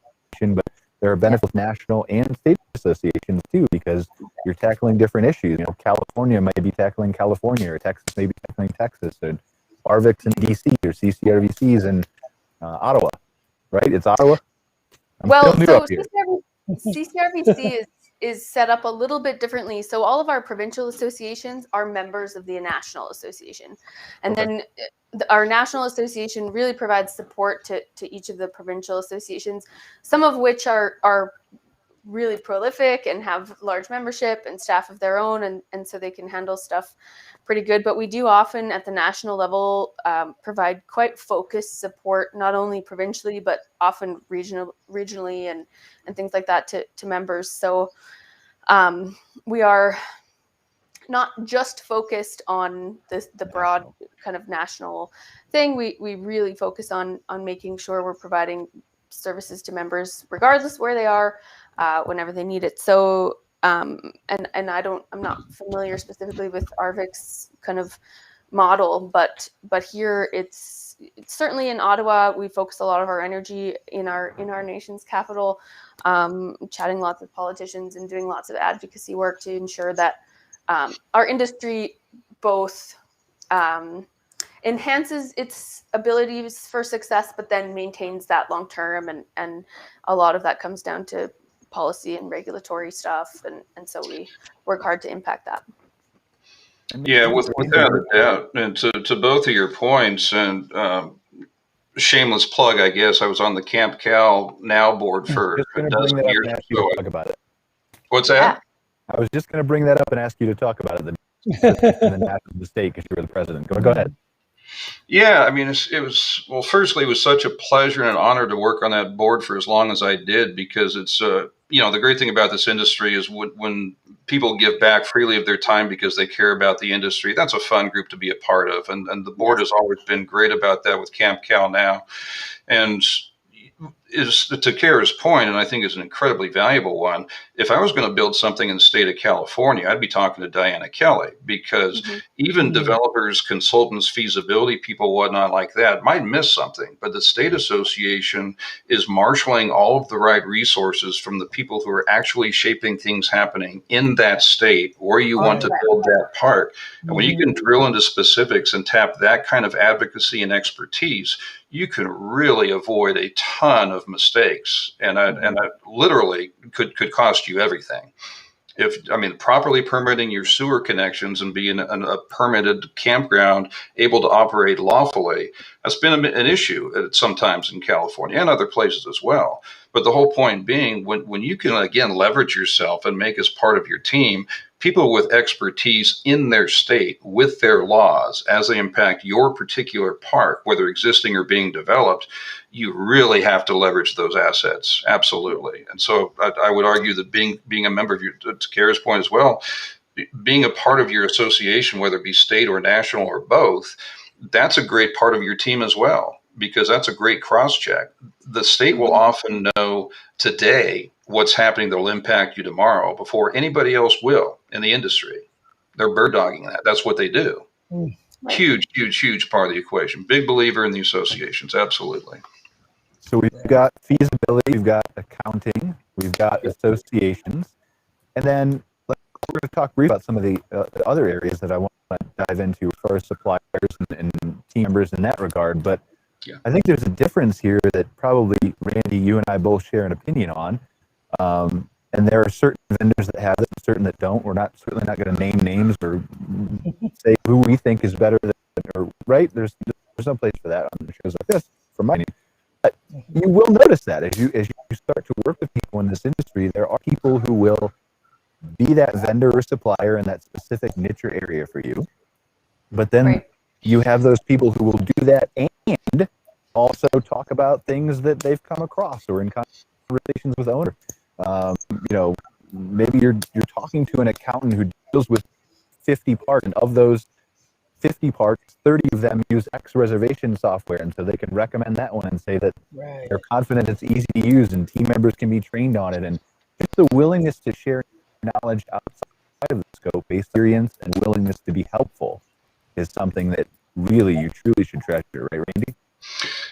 Speaker 2: but there are benefits national and state associations too, because you're tackling different issues. California might be tackling California, or Texas may be tackling Texas, and ARVIC's in DC, or CCRVC's in Ottawa, right? It's Ottawa?
Speaker 4: CCRVC is set up a little bit differently. So all of our provincial associations are members of the National Association. And then our National Association really provides support to each of the provincial associations, some of which are really prolific and have large membership and staff of their own, and so they can handle stuff pretty good. But we do often at the national level provide quite focused support, not only provincially, but often regionally and things like that to members. So we are not just focused on the broad kind of national thing. We really focus on making sure we're providing services to members regardless where they are, whenever they need it. So I'm not familiar specifically with ARVIC's kind of model, but here it's certainly in Ottawa. We focus a lot of our energy in our nation's capital, chatting lots of politicians and doing lots of advocacy work to ensure that our industry both enhances its abilities for success, but then maintains that long term, and a lot of that comes down to policy and regulatory stuff, and so we work hard to impact that.
Speaker 5: Yeah, without a doubt. And to both of your points, and shameless plug, I guess, I was on the Camp Cal Now board for a dozen years.
Speaker 2: Talk about it.
Speaker 5: What's that?
Speaker 2: I was just going to bring that up and ask you to talk about it in the state, because you were the president. Go ahead.
Speaker 5: Yeah, it was, well, firstly, it was such a pleasure and an honor to work on that board for as long as I did, because it's, the great thing about this industry is when people give back freely of their time because they care about the industry, that's a fun group to be a part of. And the board has always been great about that with Camp Cal Now. And is to Cara's point, and I think is an incredibly valuable one. If I was going to build something in the state of California, I'd be talking to Diana Kelly, because even developers, consultants, feasibility people, whatnot like that might miss something. But the state association is marshaling all of the right resources from the people who are actually shaping things happening in that state where you want to build that park. And when you can drill into specifics and tap that kind of advocacy and expertise, you can really avoid a ton of mistakes, and I literally could cost you everything. Properly permitting your sewer connections and being a permitted campground able to operate lawfully, that's been an issue sometimes in California and other places as well. But the whole point being, when you can, again, leverage yourself and make as part of your team people with expertise in their state with their laws as they impact your particular park, whether existing or being developed, you really have to leverage those assets. Absolutely. And so I would argue that being a member of to Cara's point as well, being a part of your association, whether it be state or national or both, that's a great part of your team as well, because that's a great cross-check. The state will often know today what's happening that will impact you tomorrow before anybody else will in the industry. They're bird dogging that. That's what they do. Huge part of the equation. Big believer in the associations. Absolutely.
Speaker 2: So we've got feasibility, we've got accounting, we've got associations, and then we're going to talk briefly about some of the other areas that I want to dive into as far as suppliers and team members in that regard. But I think there's a difference here that probably, Randy, you and I both share an opinion on. And there are certain vendors that have it, and certain that don't. We're certainly not going to name names or say who we think is better than, or right. There's no place for that on shows like this, from my opinion. But you will notice that as you start to work with people in this industry, there are people who will be that vendor or supplier in that specific niche or area for you. But then you have those people who will do that and also talk about things that they've come across or in conversations with owners. Maybe you're talking to an accountant who deals with 50 parks, and of those 50 parks, 30 of them use X reservation software, and so they can recommend that one and say that they're confident it's easy to use and team members can be trained on it. And just the willingness to share knowledge outside of the scope, experience, and willingness to be helpful is something that really you truly should treasure, right, Randy?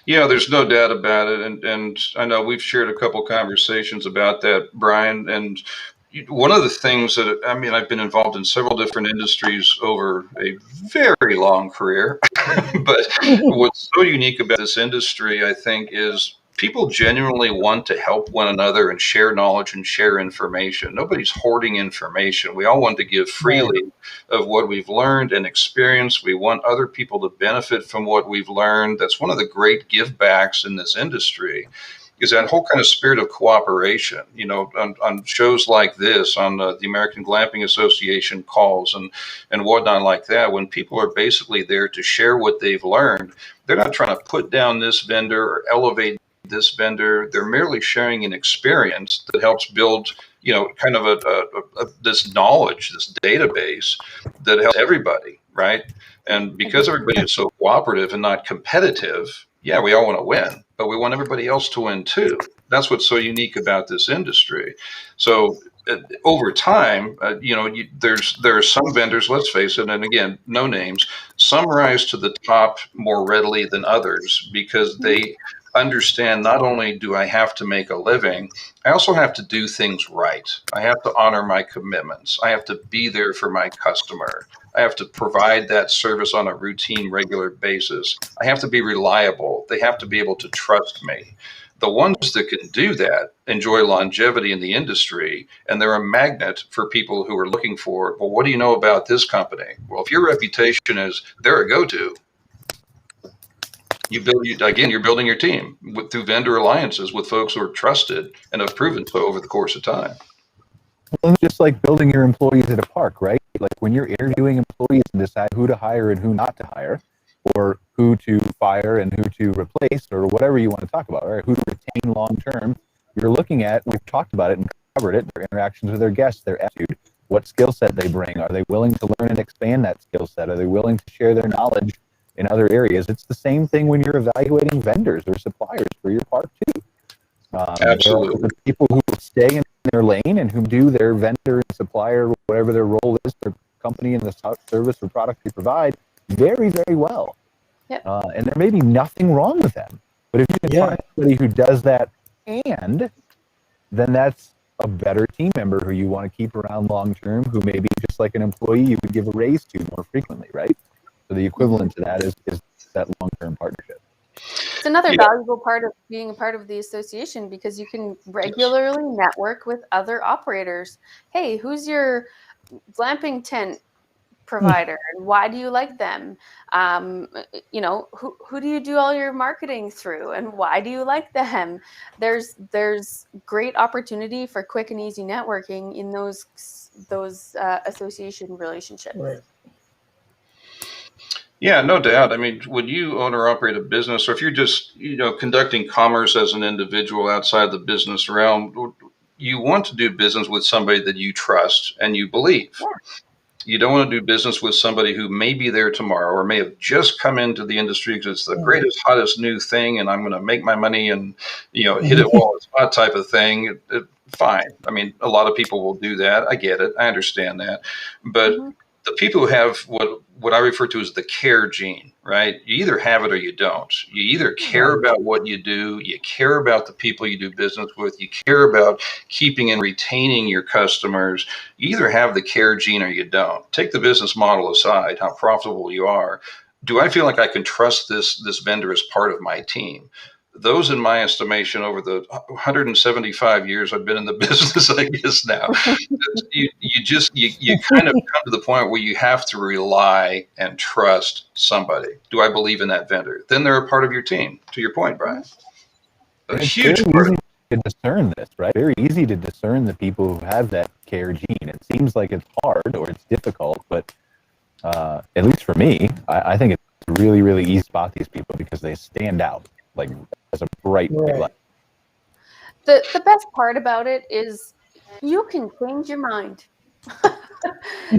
Speaker 5: Yeah, there's no doubt about it. And I know we've shared a couple conversations about that, Brian. And one of the things that, I've been involved in several different industries over a very long career. But what's so unique about this industry, I think, is people genuinely want to help one another and share knowledge and share information. Nobody's hoarding information. We all want to give freely of what we've learned and experienced. We want other people to benefit from what we've learned. That's one of the great give backs in this industry, is that whole kind of spirit of cooperation. On shows like this, on the American Glamping Association calls and whatnot like that, when people are basically there to share what they've learned, they're not trying to put down this vendor or elevate this vendor. They're merely sharing an experience that helps build, kind of this knowledge, this database that helps everybody, right? And because everybody is so cooperative and not competitive, we all want to win, but we want everybody else to win too. That's what's so unique about this industry. So over time, there are some vendors, let's face it, and again, no names, some rise to the top more readily than others because they understand not only do I have to make a living, I also have to do things right. I have to honor my commitments. I have to be there for my customer. I have to provide that service on a routine, regular basis. I have to be reliable. They have to be able to trust me. The ones that can do that enjoy longevity in the industry, and they're a magnet for people who are looking for, well, what do you know about this company? Well, if your reputation is they're a go-to, you're building your team through vendor alliances with folks who are trusted and have proven so over the course of time.
Speaker 2: Well, it's just like building your employees at a park, right? Like when you're interviewing employees and decide who to hire and who not to hire, or who to fire and who to replace, or whatever you want to talk about, right? Who to retain long term, you're looking at, we've talked about it and covered it, their interactions with their guests, their attitude, what skill set they bring. Are they willing to learn and expand that skill set? Are they willing to share their knowledge in other areas? It's the same thing when you're evaluating vendors or suppliers for your park too. There are
Speaker 5: Absolutely.
Speaker 2: the people who stay in their lane and who do their vendor and supplier, whatever their role is, their company and the service or product they provide, very, very well.
Speaker 4: Yep.
Speaker 2: And there may be nothing wrong with them. But if you can find somebody who does that, and then that's a better team member who you want to keep around long term, who maybe just like an employee you would give a raise to more frequently, right? So the equivalent to that is that long term partnership.
Speaker 4: It's another valuable part of being a part of the association, because you can regularly network with other operators. Hey, who's your glamping tent provider, and why do you like them? You know, who do you do all your marketing through, and why do you like them? There's great opportunity for quick and easy networking in those association relationships.
Speaker 3: Right.
Speaker 5: Yeah, no doubt. I mean, when you own or operate a business, or if you're just, conducting commerce as an individual outside the business realm, you want to do business with somebody that you trust and you believe.
Speaker 4: Yeah.
Speaker 5: You don't want to do business with somebody who may be there tomorrow or may have just come into the industry because it's the greatest, hottest new thing, and I'm going to make my money and, hit it while it's hot type of thing. Fine. I mean, a lot of people will do that. I get it. I understand that. But the people who have what I refer to as the care gene, right? You either have it or you don't. You either care about what you do, you care about the people you do business with, you care about keeping and retaining your customers. You either have the care gene or you don't. Take the business model aside, how profitable you are. Do I feel like I can trust this vendor as part of my team? Those, in my estimation, over the 175 years I've been in the business, I guess now, you kind of come to the point where you have to rely and trust somebody. Do I believe in that vendor? Then they're a part of your team. To your point, Brian, a huge part.
Speaker 2: Easy to discern this, right? Very easy to discern the people who have that care gene. It seems like it's hard or it's difficult, but at least for me, I think it's really, really easy to spot these people because they stand out like as a bright light.
Speaker 4: The best part about it is you can change your mind.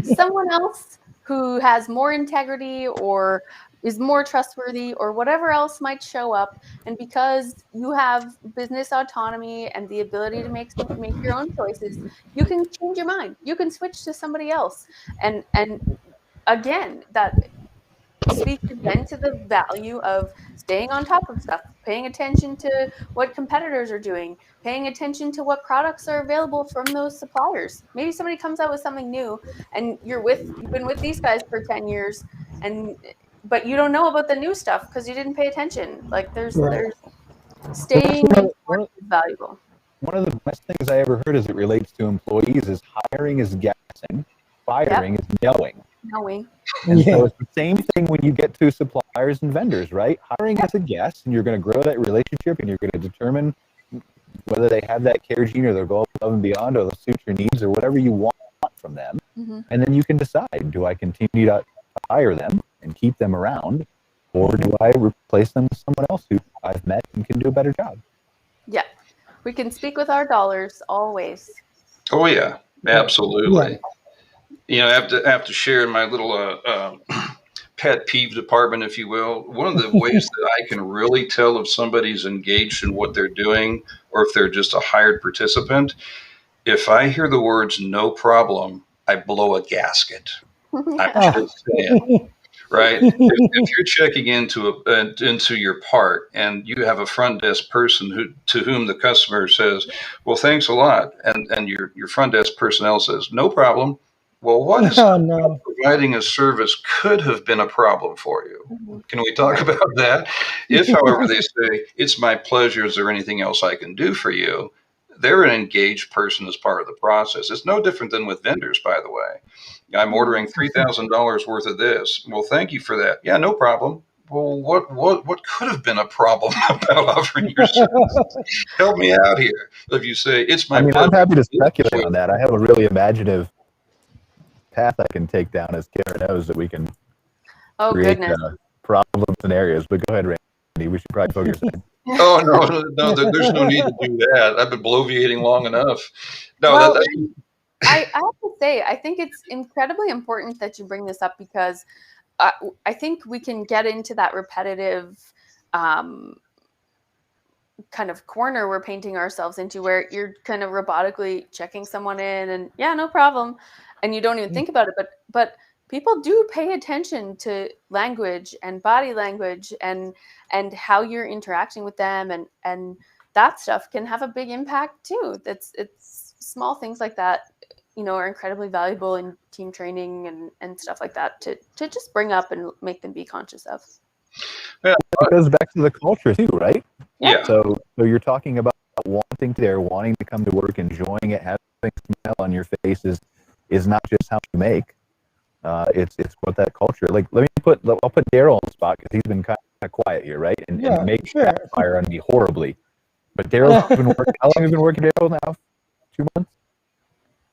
Speaker 4: Someone else who has more integrity or is more trustworthy or whatever else might show up, and because you have business autonomy and the ability to make your own choices, you can change your mind. You can switch to somebody else, and again, that speaks again to the value of staying on top of stuff, paying attention to what competitors are doing, paying attention to what products are available from those suppliers. Maybe somebody comes out with something new, and you've been with these guys for 10 years, but you don't know about the new stuff because you didn't pay attention. Like there's staying informed is valuable.
Speaker 2: One of the best things I ever heard as it relates to employees is hiring is guessing, firing is knowing. And so it's the same thing when you get to suppliers and vendors, right? Hiring is a guess, and you're going to grow that relationship, and you're going to determine whether they have that care gene or they'll go above and beyond or they'll suit your needs or whatever you want from them. And then you can decide, do I continue to hire them and keep them around, or do I replace them with someone else who I've met and can do a better job?
Speaker 4: Yeah. We can speak with our dollars always.
Speaker 5: Oh, yeah, absolutely. I have to share my little pet peeve department, if you will. One of the ways that I can really tell if somebody's engaged in what they're doing or if they're just a hired participant, if I hear the words "no problem," I blow a gasket. I'm just saying, right? If you're checking into your part and you have a front desk person to whom the customer says, "Well, thanks a lot," and your front desk personnel says, "No problem." Well, what is providing a service could have been a problem for you? Can we talk about that? If, however, they say, "It's my pleasure. Is there anything else I can do for you?" They're an engaged person as part of the process. It's no different than with vendors, by the way. I'm ordering $3,000 worth of this. Well, thank you for that. Yeah, no problem. Well, what could have been a problem about offering your service? Help me out here. If you say, "It's my pleasure."
Speaker 2: I'm happy to speculate on that. I have a really imaginative path I can take down, as Cara knows, that we can create problem scenarios. But go ahead, Randy. We should probably focus on.
Speaker 5: Oh, no, there's no need to do that. I've been bloviating long enough. No,
Speaker 4: well, I have to say, I think it's incredibly important that you bring this up because I think we can get into that repetitive kind of corner we're painting ourselves into, where you're kind of robotically checking someone in and yeah, no problem, and you don't even think about it. But people do pay attention to language and body language and how you're interacting with them, and that stuff can have a big impact too. It's small things like that, are incredibly valuable in team training and stuff like that to just bring up and make them be conscious of.
Speaker 5: Yeah.
Speaker 2: It goes back to the culture too, right?
Speaker 5: Yeah.
Speaker 2: So you're talking about wanting to come to work, enjoying it, having a smile on your face is not just how you make. It's what that culture. Like, I'll put Darryle on the spot because he's been kind of quiet here, right? And make backfire on me horribly. But Darryle's been working. How long have you been working, Darryle, now? 2 months?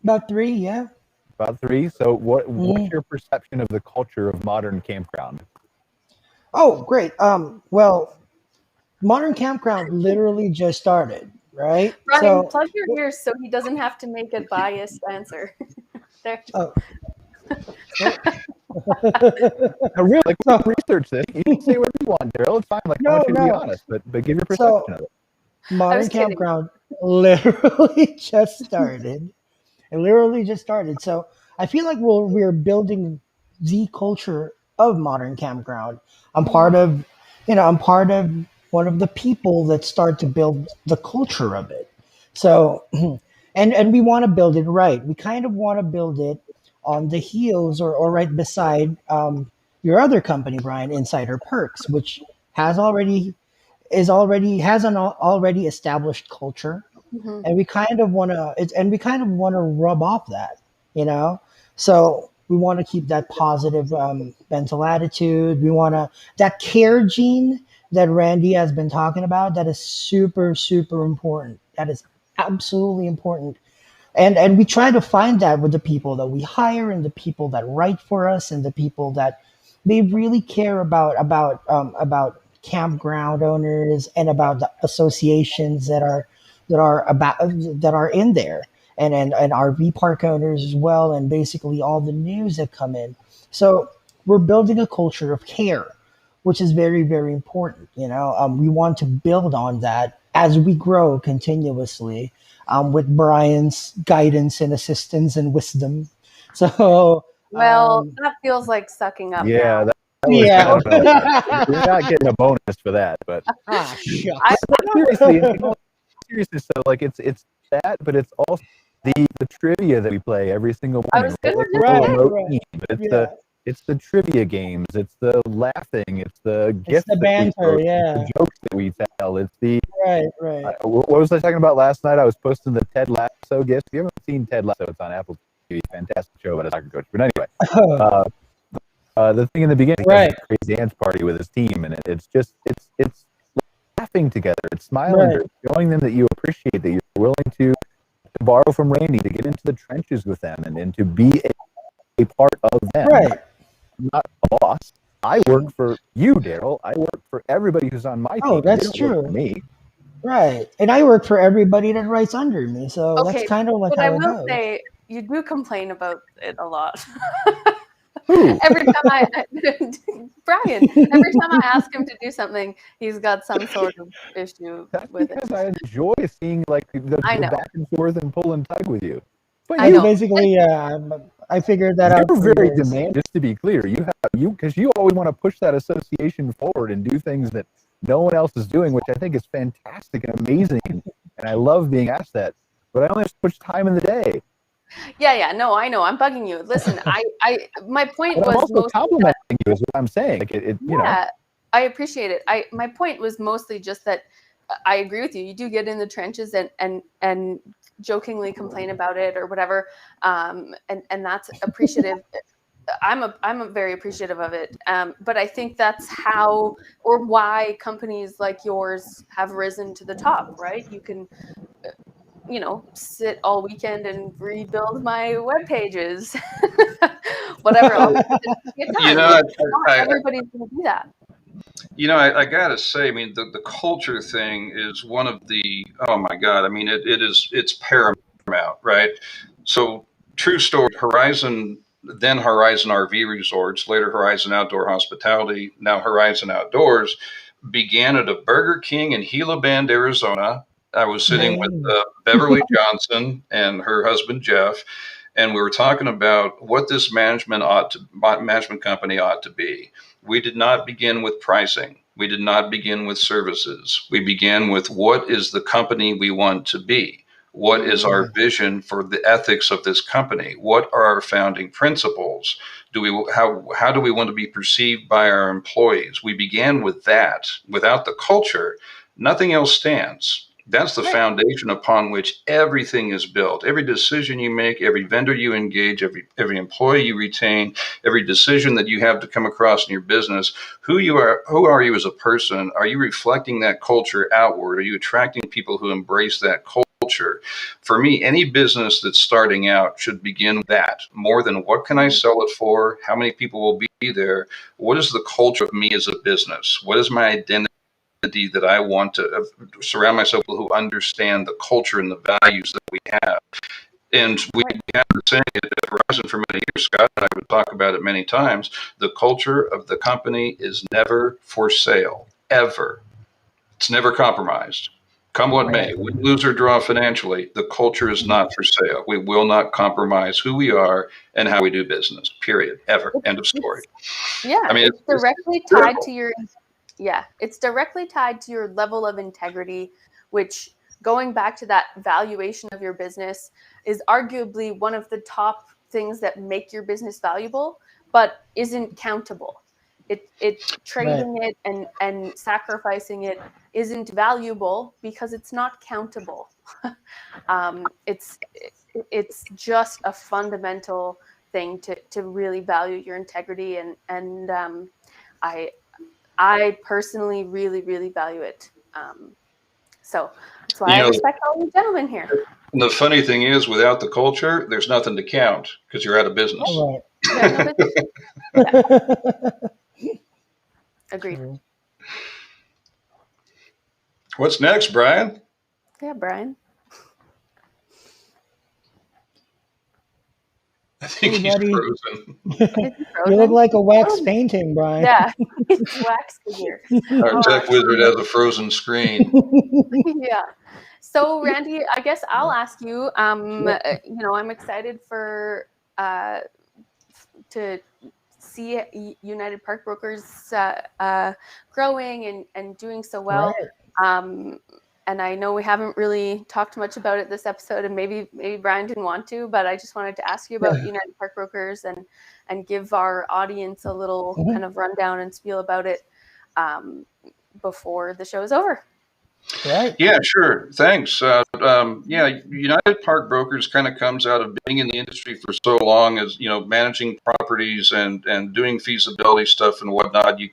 Speaker 3: About 3, yeah.
Speaker 2: About 3. So what's your perception of the culture of Modern Campground?
Speaker 3: Oh, great. Well, Modern Campground literally just started, right?
Speaker 4: Brian, plug your ears so he doesn't have to make a biased answer. There.
Speaker 3: Oh.
Speaker 2: I really research this. You can say whatever you want, Darryle. It's fine. I want you to be honest, but give your perception of it.
Speaker 3: Modern Campground literally just started. It literally just started. So I feel like we're building the culture of Modern Campground. I'm part of one of the people that start to build the culture of it. So, and we want to build it right. We kind of want to build it on the heels or right beside your other company, Brian, Insider Perks, which has an already established culture, and we kind of want to rub off that, So we want to keep that positive mental attitude. We want that care gene that Randy has been talking about. That is super, super important. That is absolutely important. And we try to find that with the people that we hire and the people that write for us and the people that they really care about campground owners and about the associations that are in there, and RV park owners as well, and basically all the news that come in. So we're building a culture of care, which is very, very important. We want to build on that as we grow continuously, with Brian's guidance and assistance and wisdom. So
Speaker 4: that feels like sucking up.
Speaker 2: Yeah,
Speaker 4: now.
Speaker 2: you're not getting a bonus for that, but seriously, so it's that, but it's also the trivia that we play every single morning. It's the trivia games, it's the laughing, it's the gifts,
Speaker 3: the banter,
Speaker 2: it's the jokes that we tell. It's the
Speaker 3: right.
Speaker 2: What was I talking about last night? I was posting the Ted Lasso gifts. If you haven't seen Ted Lasso, it's on Apple TV. Fantastic show about a soccer coach. But anyway, the thing in the beginning, right? A crazy dance party with his team, and it's laughing together, it's smiling, it's showing them that you appreciate, that you're willing to borrow from Randy, to get into the trenches with them, and to be a part of them. Right. I'm not a boss. I work for you, Darryle. I work for everybody who's on my team.
Speaker 3: Oh, that's true.
Speaker 2: For me.
Speaker 3: Right. And I work for everybody that writes under me. So that's kind of like
Speaker 4: but
Speaker 3: how
Speaker 4: I will
Speaker 3: it
Speaker 4: say, you do complain about it a lot.
Speaker 2: Who?
Speaker 4: Every time Brian, every time I ask him to do something, he's got some sort of issue with it.
Speaker 2: Because I enjoy seeing the back and forth and pull and tug with you.
Speaker 3: But you basically, I figured that out.
Speaker 2: You're very demanding. Just to be clear, because you always want to push that association forward and do things that no one else is doing, which I think is fantastic and amazing, and I love being asked that. But I only have so much time in the day.
Speaker 4: Yeah. No, I know. I'm bugging you. Listen, my point was
Speaker 2: I'm also complimenting you is what I'm saying.
Speaker 4: I appreciate it. My point was mostly just that I agree with you. You do get in the trenches and jokingly complain about it or whatever, and that's appreciative. I'm very appreciative of it. But I think that's how or why companies like yours have risen to the top, right? You can sit all weekend and rebuild my web pages, whatever. Everybody's going to do that.
Speaker 5: I gotta say, the culture thing is one of the, oh my God, it's paramount, right? So true story, Horizon RV Resorts, later Horizon Outdoor Hospitality, now Horizon Outdoors, began at a Burger King in Gila Bend, Arizona. I was sitting with Beverly Johnson and her husband, Jeff, and we were talking about what this management company ought to be. We did not begin with pricing. We did not begin with services. We began with what is the company we want to be? What is our vision for the ethics of this company? What are our founding principles? How do we want to be perceived by our employees? We began with that. Without the culture, nothing else stands. That's the foundation upon which everything is built. Every decision you make, every vendor you engage, every employee you retain, every decision that you have to come across in your business, who are you as a person? Are you reflecting that culture outward? Are you attracting people who embrace that culture? For me, any business that's starting out should begin with that. More than what can I sell it for? How many people will be there? What is the culture of me as a business? What is my identity that I want to surround myself with, who understand the culture and the values that we have? And we have been saying it at Verizon for many years. Scott and I would talk about it many times. The culture of the company is never for sale, ever. It's never compromised. Come what may, we lose or draw financially, the culture is not for sale. We will not compromise who we are and how we do business, period, ever. End of story.
Speaker 4: I mean, it's directly tied to your, it's directly tied to your level of integrity, which, going back to that valuation of your business, is arguably one of the top things that make your business valuable, but isn't countable. Trading it and sacrificing it isn't valuable because it's not countable. It's just a fundamental thing to really value your integrity, and I personally really, really value it. So that's why I respect all you gentlemen here.
Speaker 5: And the funny thing is, without the culture, there's nothing to count because you're out of business.
Speaker 4: Agreed.
Speaker 5: What's next, Brian?
Speaker 4: Yeah, Brian.
Speaker 5: I think he's frozen.
Speaker 3: You look like a wax painting, Brian.
Speaker 4: Yeah, it's wax figure.
Speaker 5: Our tech wizard has a frozen screen.
Speaker 4: Yeah. So, Randy, I guess I'll ask you. I'm excited to see United Park Brokers growing and doing so well. And I know we haven't really talked much about it this episode, and maybe Brian didn't want to, but I just wanted to ask you about United Park Brokers and give our audience a little kind of rundown and spiel about it before the show is over.
Speaker 3: Right.
Speaker 5: Yeah, sure. Thanks. United Park Brokers kind of comes out of being in the industry for so long as, managing properties and doing feasibility stuff and whatnot. You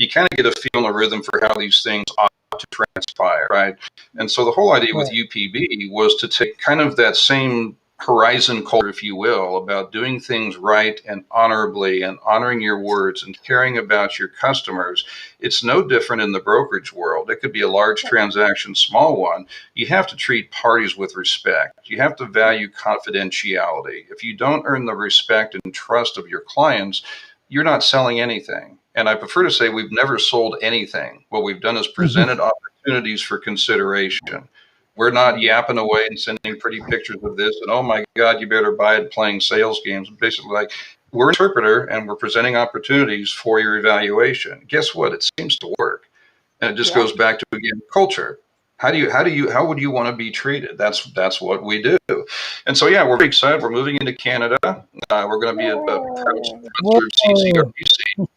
Speaker 5: kind of get a feel and a rhythm for how these things ought to transpire, right? And so the whole idea with UPB was to take kind of that same horizon culture, if you will, about doing things right and honorably and honoring your words and caring about your customers. It's no different in the brokerage world. It could be a large transaction, small one. You have to treat parties with respect. You have to value confidentiality. If you don't earn the respect and trust of your clients, you're not selling anything. And I prefer to say we've never sold anything. What we've done is presented opportunities for consideration. We're not yapping away and sending pretty pictures of this and, oh my God, you better buy it, playing sales games. Basically, like, we're an interpreter and we're presenting opportunities for your evaluation. Guess what? It seems to work. And it just goes back to, again, culture. How would you want to be treated? That's what we do. And so, we're very excited. We're moving into Canada. We're going to be a CCRPC.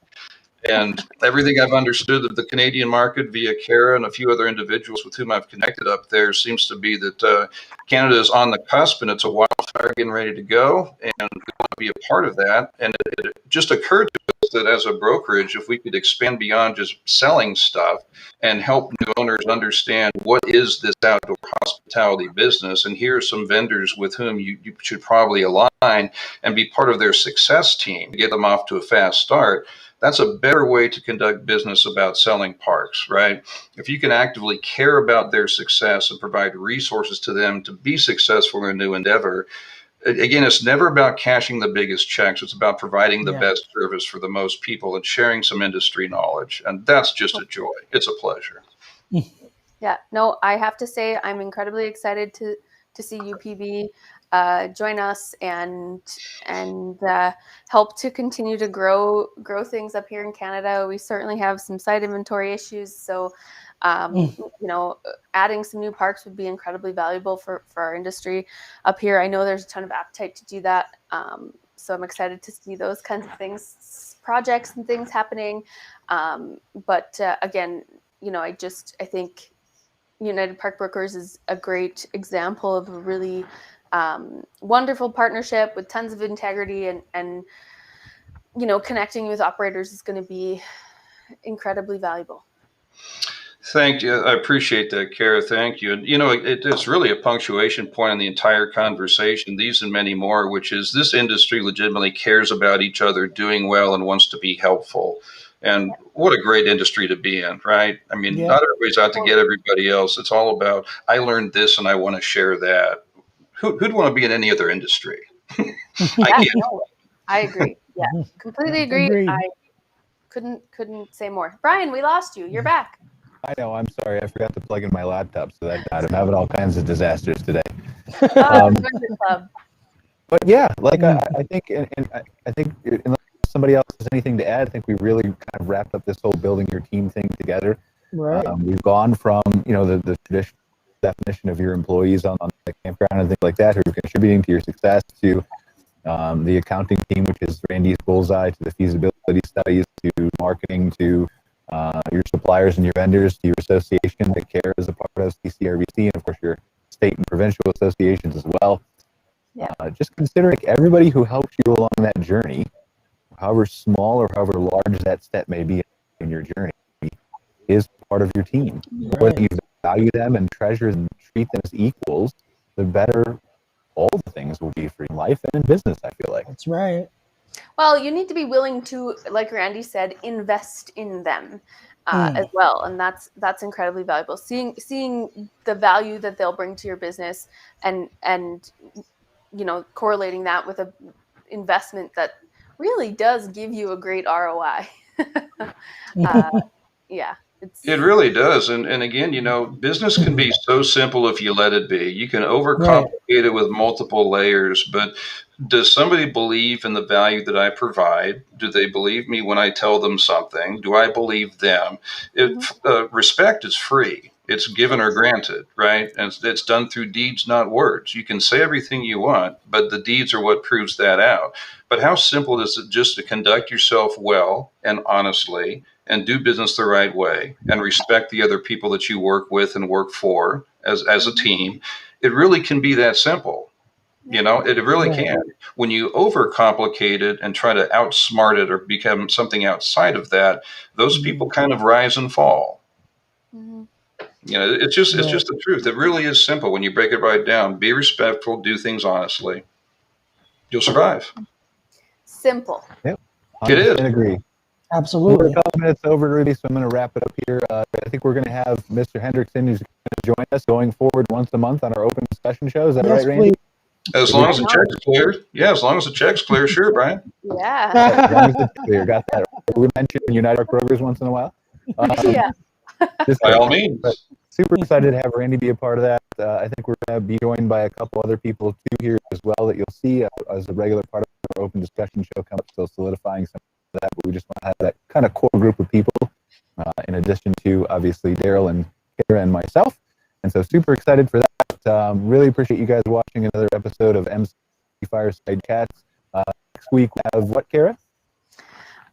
Speaker 5: And everything I've understood of the Canadian market via Cara and a few other individuals with whom I've connected up there seems to be that Canada is on the cusp and it's a wildfire getting ready to go. And we want to be a part of that. And it just occurred to us that as a brokerage, if we could expand beyond just selling stuff and help new owners understand what is this outdoor hospitality business. And here are some vendors with whom you should probably align and be part of their success team, get them off to a fast start. That's a better way to conduct business about selling parks, right? If you can actively care about their success and provide resources to them to be successful in a new endeavor, again, it's never about cashing the biggest checks. It's about providing the
Speaker 3: Yeah.
Speaker 5: best service for the most people and sharing some industry knowledge. And that's just a joy. It's a pleasure.
Speaker 4: Yeah, no, I have to say I'm incredibly excited to see UPB join us and help to continue to grow things up here in Canada. We certainly have some site inventory issues, so you know, adding some new parks would be incredibly valuable for our industry up here. I know there's a ton of appetite to do that, so I'm excited to see those kinds of things, projects and things happening. But again, you know, I think United Park Brokers is a great example of a really wonderful partnership with tons of integrity, and you know, connecting with operators is going to be incredibly valuable.
Speaker 5: Thank you. I appreciate that, Cara. Thank you. And, you know, it's really a punctuation point in the entire conversation, these and many more, which is this industry legitimately cares about each other doing well and wants to be helpful. And what a great industry to be in, right? I mean, not everybody's out to get everybody else. It's all about, I learned this and I want to share that. Who'd want to be in any other industry?
Speaker 4: I agree. Yeah, completely agree.
Speaker 3: Agreed.
Speaker 4: I couldn't say more. Brian, we lost you. You're back.
Speaker 2: I know. I'm sorry. I forgot to plug in my laptop, so that I'm having all kinds of disasters today.
Speaker 4: Join the club.
Speaker 2: But yeah, like I think, and I think unless somebody else has anything to add, I think we really kind of wrapped up this whole building your team thing together.
Speaker 3: Right.
Speaker 2: We've gone from the traditional definition of your employees on the campground and things like that who are contributing to your success to the accounting team, which is Randy's bullseye, to the feasibility studies, to marketing, to your suppliers and your vendors, to your association that Cara is a part of, CCRBC, and of course your state and provincial associations as well.
Speaker 4: Yeah.
Speaker 2: Just considering everybody who helps you along that journey, however small or however large that step may be in your journey, is part of your team.
Speaker 3: Right.
Speaker 2: Whether you value them and treasure and treat them as equals, the better all the things will be for life and in business, I feel like.
Speaker 3: That's right.
Speaker 4: Well, you need to be willing to, like Randy said, invest in them as well, and that's incredibly valuable. Seeing the value that they'll bring to your business, and you know, correlating that with a investment that really does give you a great ROI. Yeah.
Speaker 5: It really does. And again, you know, business can be so simple if you let it be. You can overcomplicate it with multiple layers, but does somebody believe in the value that I provide? Do they believe me when I tell them something? Do I believe them? Respect is free. It's given or granted, right? And it's done through deeds, not words. You can say everything you want, but the deeds are what proves that out. But how simple is it just to conduct yourself well and honestly and do business the right way and respect the other people that you work with and work for as a team? It really can be that simple. You know, it really can. When you overcomplicate it and try to outsmart it or become something outside of that, those people kind of rise and fall. You know, it's just the truth. It really is simple when you break it right down. Be respectful, do things honestly. You'll survive.
Speaker 4: Simple.
Speaker 2: Yep.
Speaker 5: It is.
Speaker 2: I agree.
Speaker 3: Absolutely.
Speaker 2: We're a couple minutes over, Rudy, so I'm going to wrap it up here. I think we're going to have Mr. Hendrickson, who's going to join us going forward once a month on our open discussion show. Is that right, Randy?
Speaker 3: Please.
Speaker 5: As long as the check's clear. Yeah, as long as the check's clear, sure, Brian.
Speaker 4: Yeah.
Speaker 2: As long as it's clear. Got that. We mention United Park Brokers once in a while.
Speaker 4: Yeah.
Speaker 5: By all means.
Speaker 2: But super excited to have Randy be a part of that. I think we're going to be joined by a couple other people too here as well that you'll see as a regular part of our open discussion show come up, still solidifying some of that. But we just want to have that kind of core group of people in addition to obviously Darryle and Cara and myself. And so super excited for that. Really appreciate you guys watching another episode of MC Fireside Chats. Next week we have what, Cara?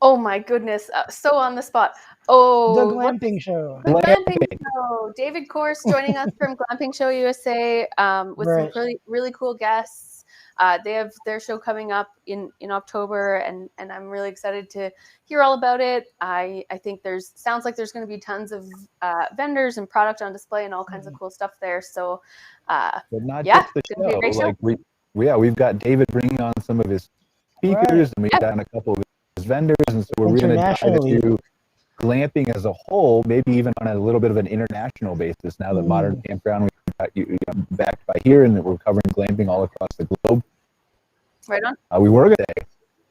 Speaker 4: Oh my goodness. So on the spot. Oh,
Speaker 3: The glamping show.
Speaker 4: The glamping show. David Course joining us from Glamping Show USA with some really, really cool guests. They have their show coming up in October, and I'm really excited to hear all about it. I think sounds like there's going to be tons of vendors and product on display and all kinds of cool stuff there. So,
Speaker 2: but not
Speaker 4: yeah,
Speaker 2: just the
Speaker 4: it's gonna be a great
Speaker 2: show.
Speaker 4: show.
Speaker 2: We've got David bringing on some of his speakers, and we've got a couple of his vendors, and so we're going to dive into glamping as a whole, maybe even on a little bit of an international basis. Now that Modern Campground, we've got you backed by here, and that we're covering glamping all across the globe.
Speaker 4: Right on.
Speaker 2: We were going to stay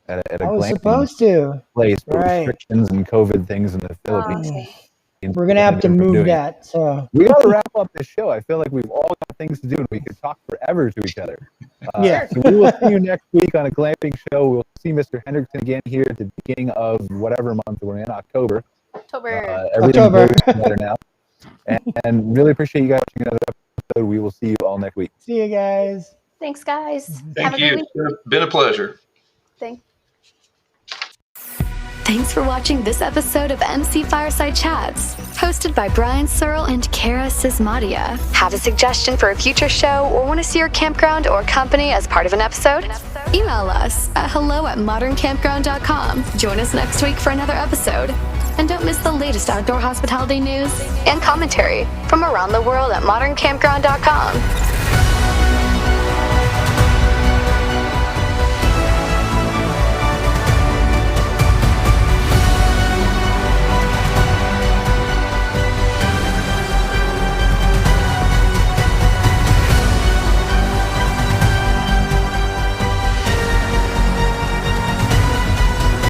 Speaker 2: at a
Speaker 3: I was
Speaker 2: glamping
Speaker 3: supposed to.
Speaker 2: place, but
Speaker 3: Right.
Speaker 2: restrictions and COVID things in the Philippines.
Speaker 3: We're gonna have to move
Speaker 2: doing it.
Speaker 3: that. So
Speaker 2: We got to wrap up this show. I feel like we've all got things to do, and we could talk forever to each other.
Speaker 3: Yeah.
Speaker 2: So we will see you next week on a glamping show. We'll see Mr. Hendrickson again here at the beginning of whatever month we're in, October. Everything's
Speaker 3: October.
Speaker 2: very together now. And really appreciate you guys watching another episode. We will see you all next week.
Speaker 3: see you guys.
Speaker 4: Thanks, guys.
Speaker 5: Thank you. It's been a pleasure.
Speaker 1: Thanks for watching this episode of MC Fireside Chats, hosted by Brian Searl and Cara Csizmadia. Have a suggestion for a future show or want to see your campground or company as part of an episode? Email us at hello@moderncampground.com. Join us next week for another episode. And don't miss the latest outdoor hospitality news and commentary from around the world at moderncampground.com.